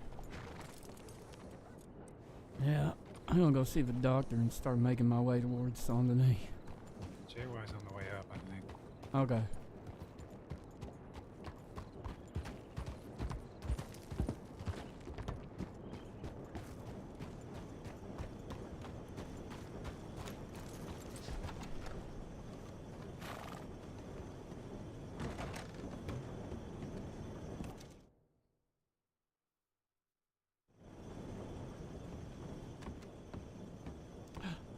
Yeah, I'm gonna go see the doctor and start making my way towards Saint Denis. JY's on the way up, I think. Okay.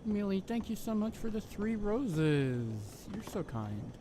Millie, thank you so much for the 3 roses. You're so kind.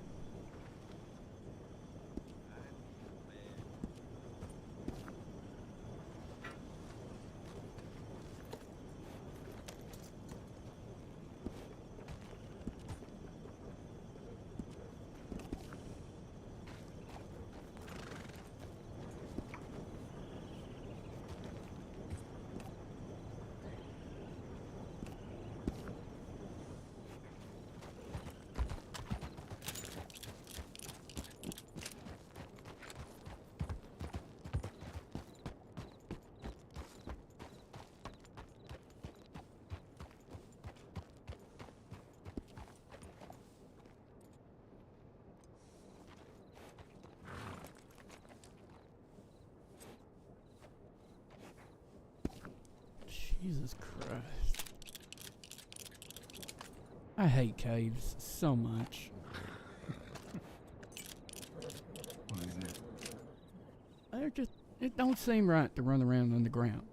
Jesus Christ. I hate caves so much. What is it? They're just, it don't seem right to run around underground.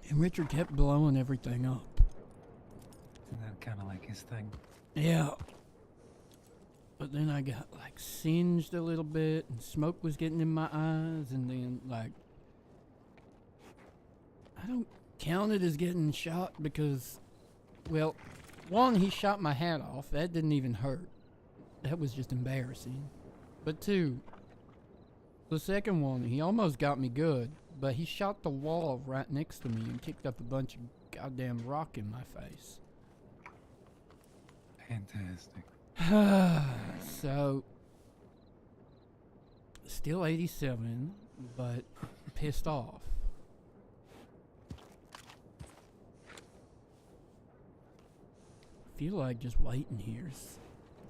And Richard kept blowing everything up. Isn't that kind of like his thing? Yeah. But then I got like singed a little bit and smoke was getting in my eyes and then like I don't count it as getting shot because, well, one, he shot my hat off. That didn't even hurt. That was just embarrassing. But two, the second one, he almost got me good, but he shot the wall right next to me and kicked up a bunch of goddamn rock in my face. Fantastic. So, still 87, but pissed off. Feel like just waiting here's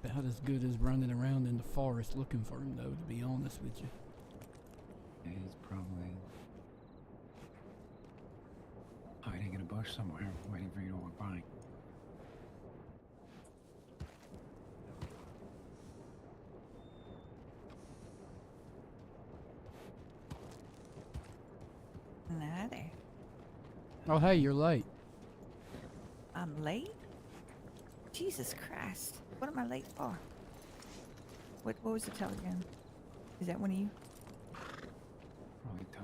about as good as running around in the forest looking for him, though, to be honest with you. Yeah, he's probably hiding in a bush somewhere, waiting for you to walk by. Nah there. Oh, hey, you're late. I'm late? Jesus Christ. What am I late for? What was the telegram? Is that one of you? Probably Ty.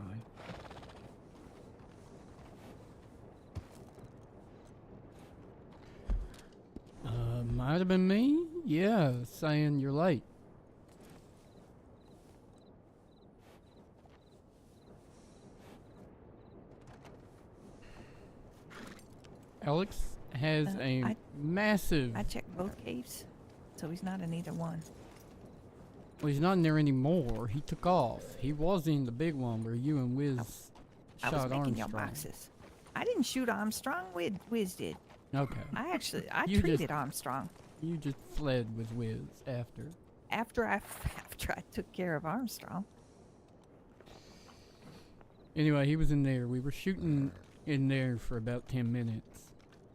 Might have been me? Yeah, saying you're late. Alex has a massive... I checked both caves, so he's not in either one. Well, he's not in there anymore. He took off. He was in the big one where you and Wiz I shot was making your Armstrong. boxes. I didn't shoot Armstrong. Wiz did. Okay. I You treated just- Armstrong You just fled with Wiz after. after I took care of Armstrong. Anyway, he was in there. We were shooting in there for about 10 minutes.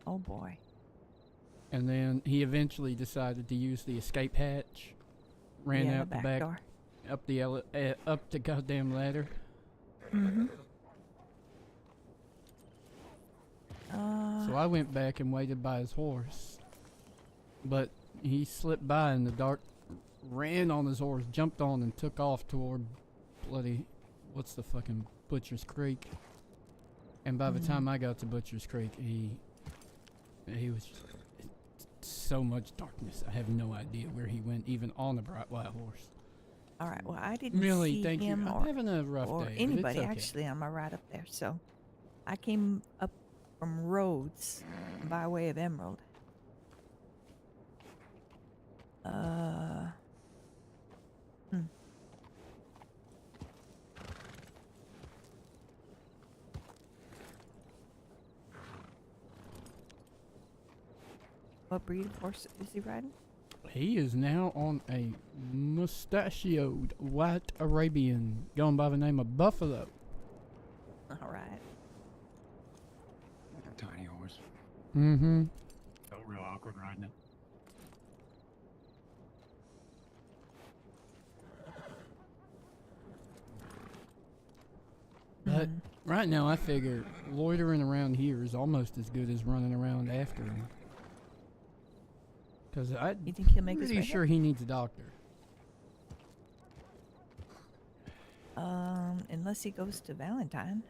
Oh boy. And then he eventually decided to use the escape hatch. Ran Yeah, out the the back door. up the goddamn ladder. Mm-hmm. So I went back and waited by his horse. But he slipped by in the dark, ran on his horse, jumped on, and took off toward bloody, what's the fucking Butcher's Creek. And by the time I got to Butcher's Creek, he was just, so much darkness. I have no idea where he went, even on a bright white horse. All right. Well, I didn't Really, see thank you. him I'm or, having a rough or day. but it's anybody okay. actually on my ride up there. So I came up from Rhodes by way of Emerald. What breed of horse is he riding? He is now on a mustachioed white Arabian going by the name of Buffalo. All right. Tiny horse. Mm-hmm. Felt real awkward riding it. But right now I figure loitering around here is almost as good as running around after him. Because I'm You think he'll make his pretty way sure he needs a doctor. Unless he goes to Valentine.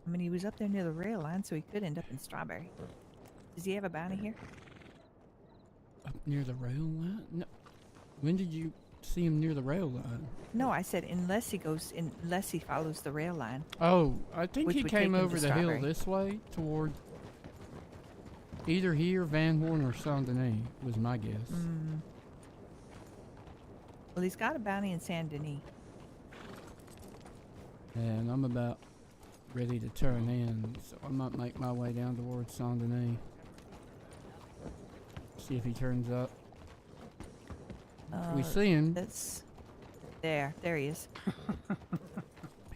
I mean, he was up there near the rail line, so he could end up in Strawberry. Does he have a bounty here? Up near the rail line? No. When did you see him near the rail line? No, I said unless he follows the rail line. Oh, I think Which he would came take him over to the hill Strawberry. this way toward either here, Van Horn, or Saint Denis was my guess. Well, he's got a bounty in Saint Denis. And I'm about ready to turn in, so I might make my way down towards Saint Denis. See if he turns up. If we see him. That's there. There he is.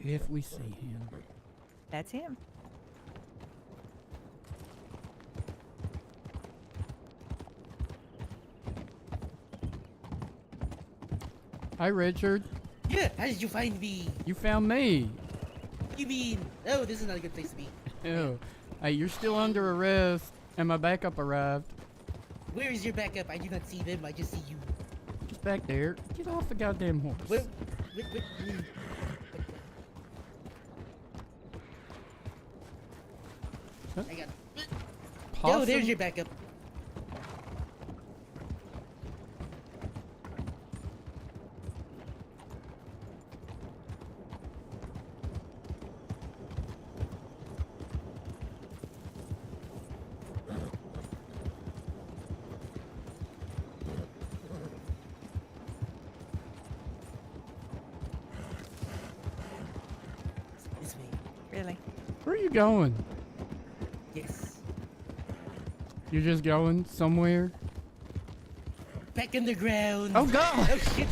If we see him. That's him. Hi, Richard. Yeah, how did you find me? You found me. You mean, oh, this is not a good place to be. Ew. Hey, you're still under arrest, and my backup arrived. Where is your backup? I do not see them, I just see you. Just back there. Get off the goddamn horse. Where, Huh? I got. Possum? Oh, there's your backup. This way. Really? Where are you going? Yes. You're just going somewhere? Back underground. Oh, God! Oh shit.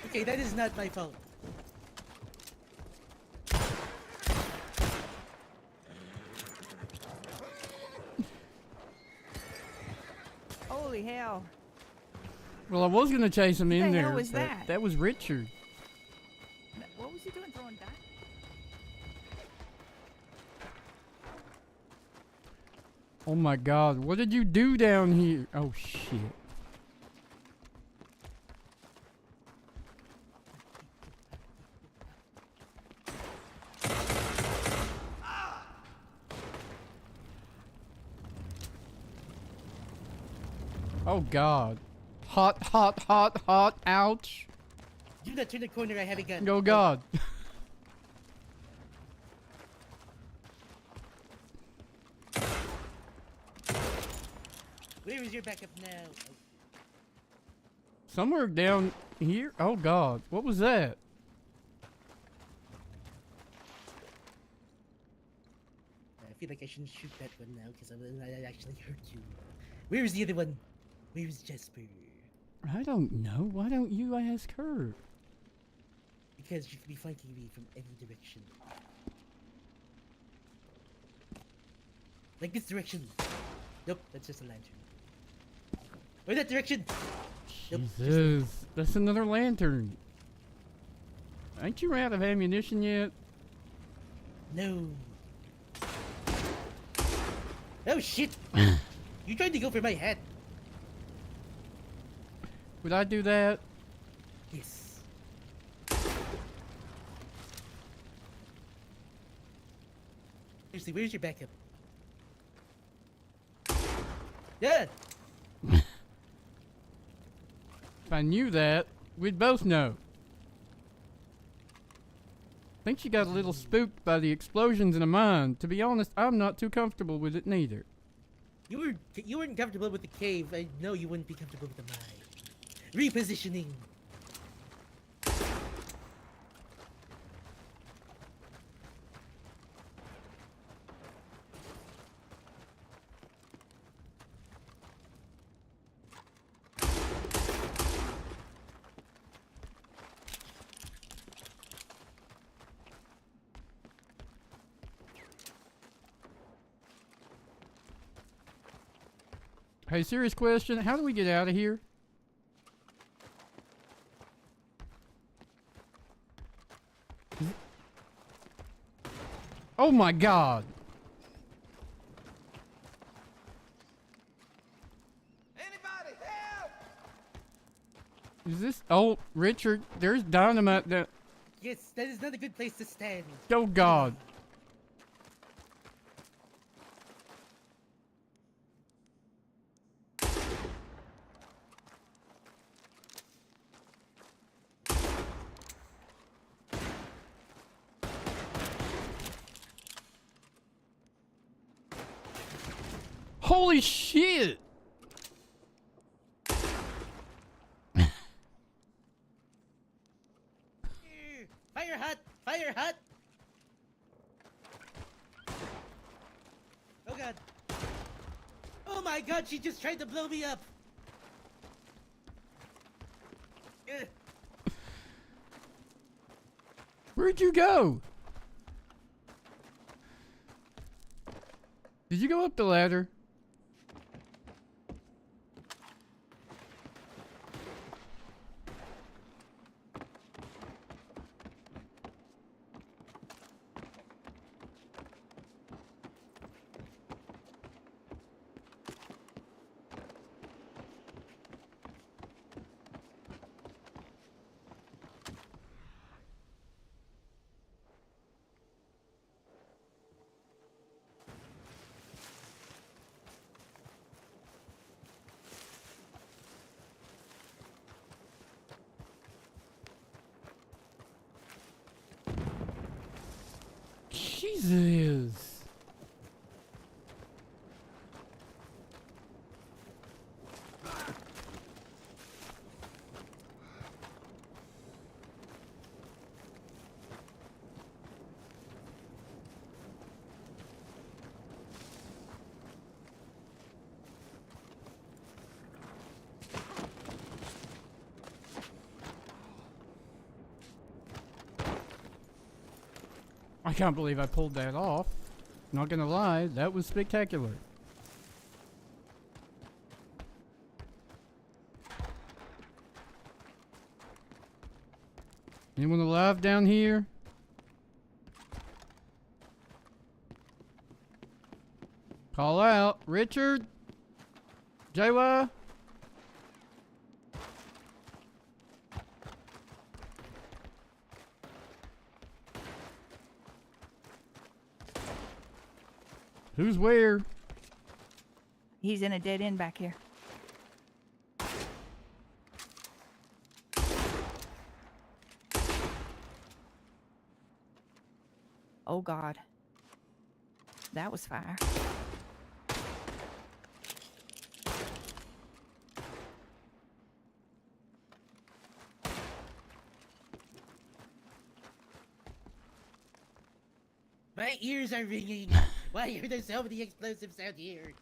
Okay, that is not my fault. Holy hell! Well, I was gonna chase him Who in the there, hell was but that? that was Richard. What was he doing? Throwing dice? Oh my God, what did you do down here? Oh shit. Oh God. Hot, hot, hot, hot, ouch. Do not turn the corner, I have a gun. Oh God. Where is your backup now? Oh, Somewhere down here? Oh God, what was that? I feel like I shouldn't shoot that one now because I actually hurt you. Where is the other one? Where is Jasper? I don't know. Why don't you ask her? because you could be flanking me from any direction. Like this direction. Nope, that's just a lantern. Or that direction. Nope, just a- Jesus, that's another lantern. Ain't you out of ammunition yet? No. Oh shit! You tried to go for my hat. Would I do that? Yes. Seriously, where's your backup? Yeah. If I knew that, we'd both know. Think she got a little spooked by the explosions in a mine. To be honest, I'm not too comfortable with it neither. You weren't comfortable with the cave. I know you wouldn't be comfortable with the mine. Repositioning. Hey, serious question. How do we get out of here? Oh my god. Anybody help! Is this... Oh, Richard, there's dynamite that... Yes, that is not a good place to stand. Oh god. Holy shit! Fire hut! Fire hut! Oh god. Oh my god, she just tried to blow me up! Ugh. Where'd you go? Did you go up the ladder? Jesus. I can't believe I pulled that off. Not gonna lie, that was spectacular. Anyone alive down here? Call out. Richard? JY? Who's where? He's in a dead end back here. Oh God. That was fire. My ears are ringing. Why are there so many explosives out here?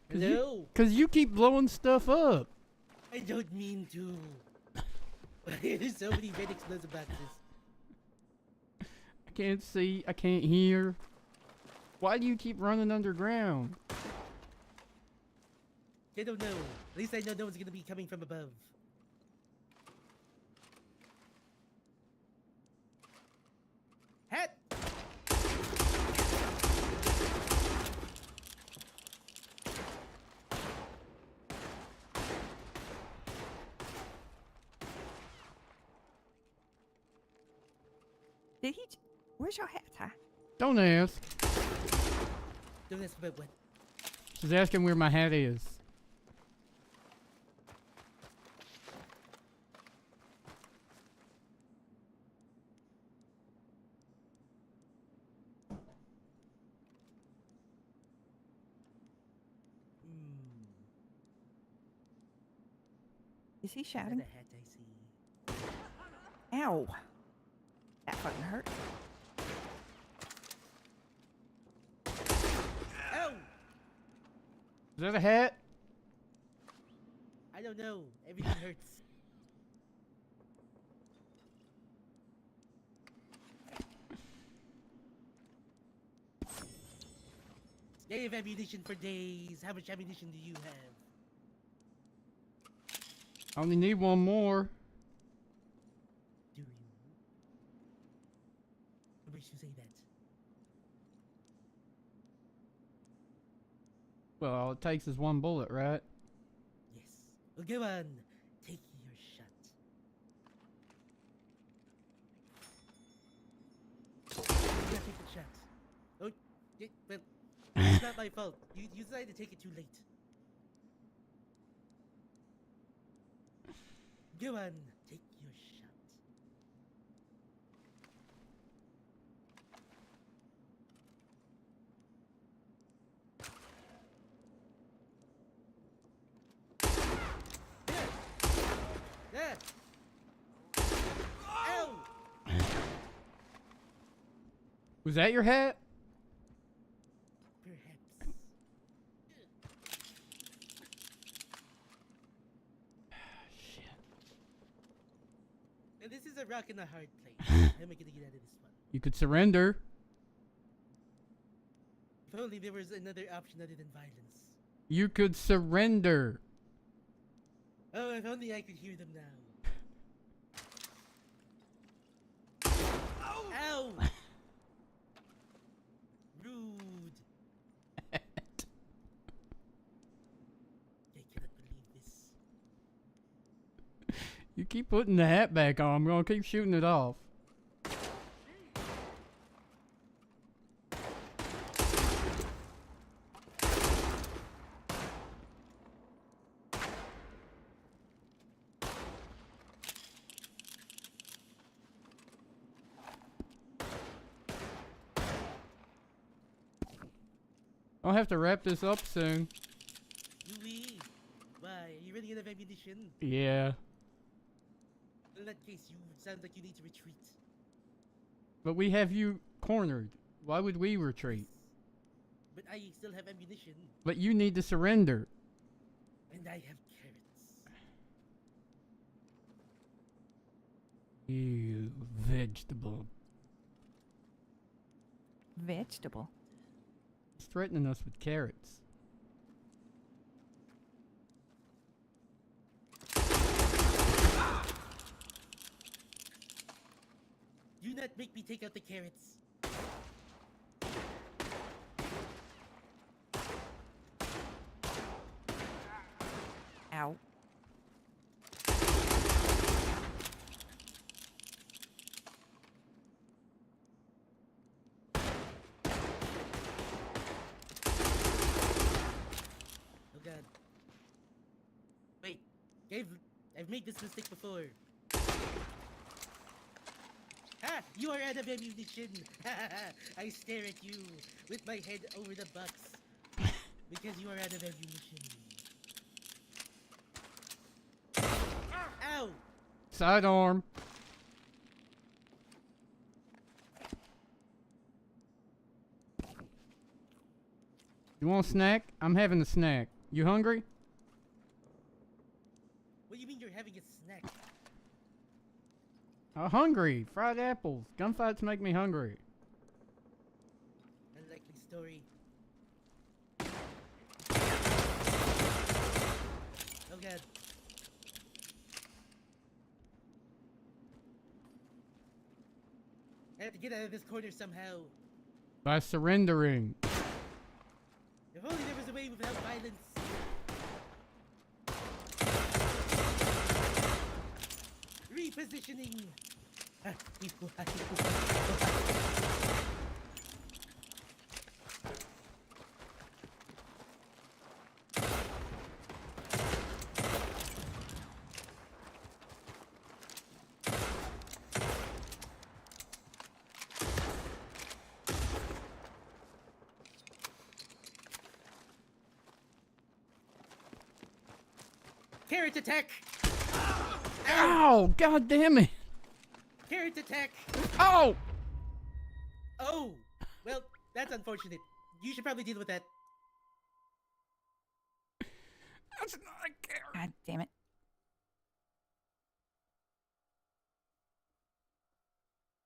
Hello? Cause you keep blowing stuff up. I don't mean to. But There's so many red explosive boxes. I can't see. I can't hear. Why do you keep running underground? I don't know. At least I know no one's gonna be coming from above. Hat! Did he? Where's your hat, Ty? Don't ask. Don't ask about what. She's asking where my hat is. Is he Is that shouting? a hat I see? Ow. That fucking hurt. Ow! Is that a hat? I don't know. Everything hurts. They have ammunition for days. How much ammunition do you have? I only need one more. Do you? What makes you say that? Well, all it takes is one bullet, right? Yes. Well, go on. Take your shot. You gotta take the shot. Oh, yeah, well, it's not my fault. You decided to take it too late. Go on. Take your shot. There! Ow! Was that your hat? Perhaps. Shit. Now, this is a rock and a hard place. How am I gonna get out of this one? You could surrender. If only there was another option other than violence. You could surrender. Oh, if only I could hear them now. Ow! Rude. I cannot believe this. You keep putting the hat back on. I'm gonna keep shooting it off. I'll have to wrap this up soon. Louis, why? Are you running out of ammunition? Yeah. In that case, you sound like you need to retreat. But we have you cornered. Why would we retreat? But I still have ammunition, But you need to surrender. and I have carrots. You vegetable. Vegetable. He's threatening us with carrots. Do not make me take out the carrots. Ow. Oh god. Wait, I've made this mistake before. Ha! You are out of ammunition! I stare at you with my head over the box. Because you are out of ammunition. Ow! Sidearm. You want a snack? I'm having a snack. You hungry? What do you mean you're having a snack? Hungry. Fried apples. Gunfights make me hungry. Unlikely story. Oh god. I have to get out of this corner somehow. By surrendering. If only there was a way without violence. Repositioning. Carrot attack! Ow! God damn it! Carrot attack! Oh! Oh! Well, that's unfortunate. You should probably deal with that. That's not a carrot. God damn it.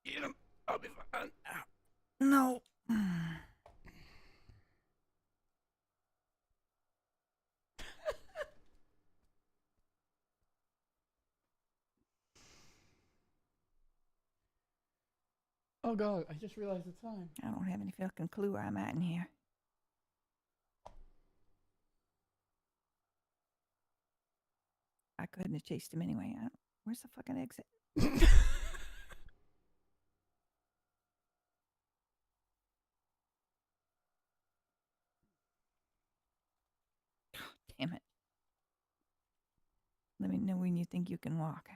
Get him. I'll be fine. No. Oh god, I just realized the time. I don't have any fucking clue where I'm at in here. I couldn't have chased him anyway. Where's the fucking exit? Damn it. Let me know when you think you can walk.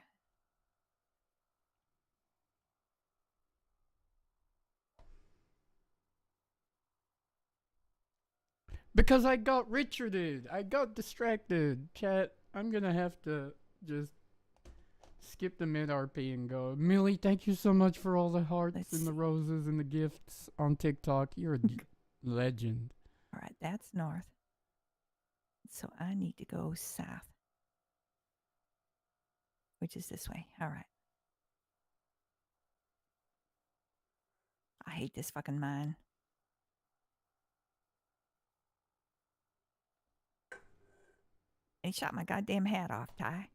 Because I got Richarded. I got distracted. Chat, I'm gonna have to just skip the mid RP and go. Millie, thank you so much for all the hearts and the roses and the gifts on TikTok. You're a legend. All right, that's north. So I need to go south. Which is this way. All right. I hate this fucking mine. He shot my goddamn hat off, Ty.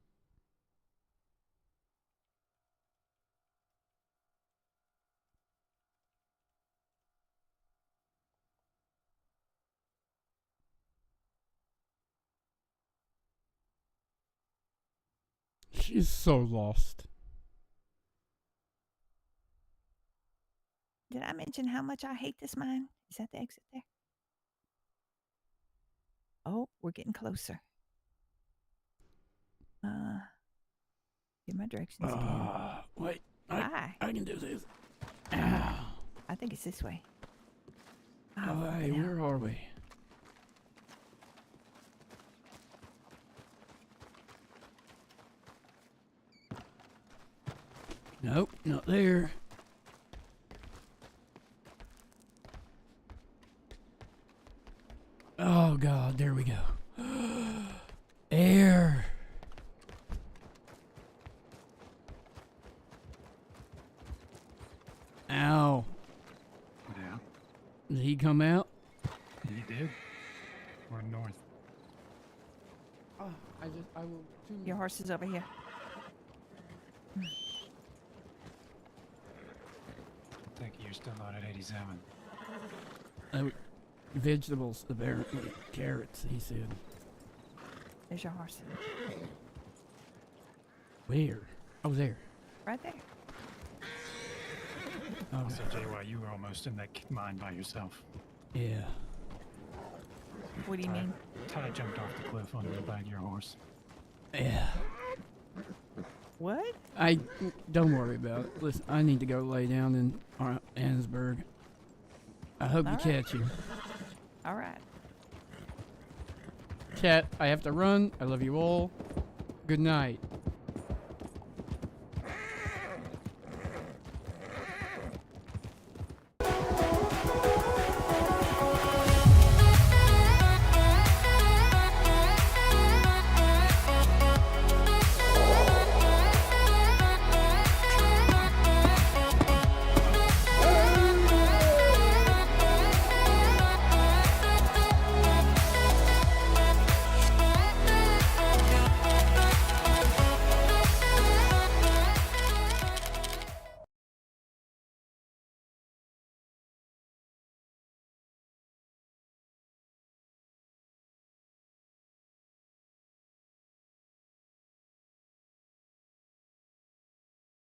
She's so lost. Did I mention how much I hate this mine? Is that the exit there? Oh, we're getting closer. Get my directions again. Wait. Hi. I can do this. Ow. I think it's this way. Oh, hey, fucking hell. where are we? Nope, not there. Oh god, there we go. Air. Ow. Yeah, Did he come out? he did. We're north. Oh, I will. Your horse is over here. Thank you. You're still not at 87. Vegetables, apparently. Carrots, he said. There's your horse. Where? Oh, there. Right there. Also, JY, you were almost in that mine by yourself. Yeah. What do you mean? Ty jumped off the cliff onto the back of your horse. Yeah. What? Don't worry about it. Listen, I need to go lay down in Annesburg. I hope you catch him. All right. Chat, I have to run. I love you all. Good night.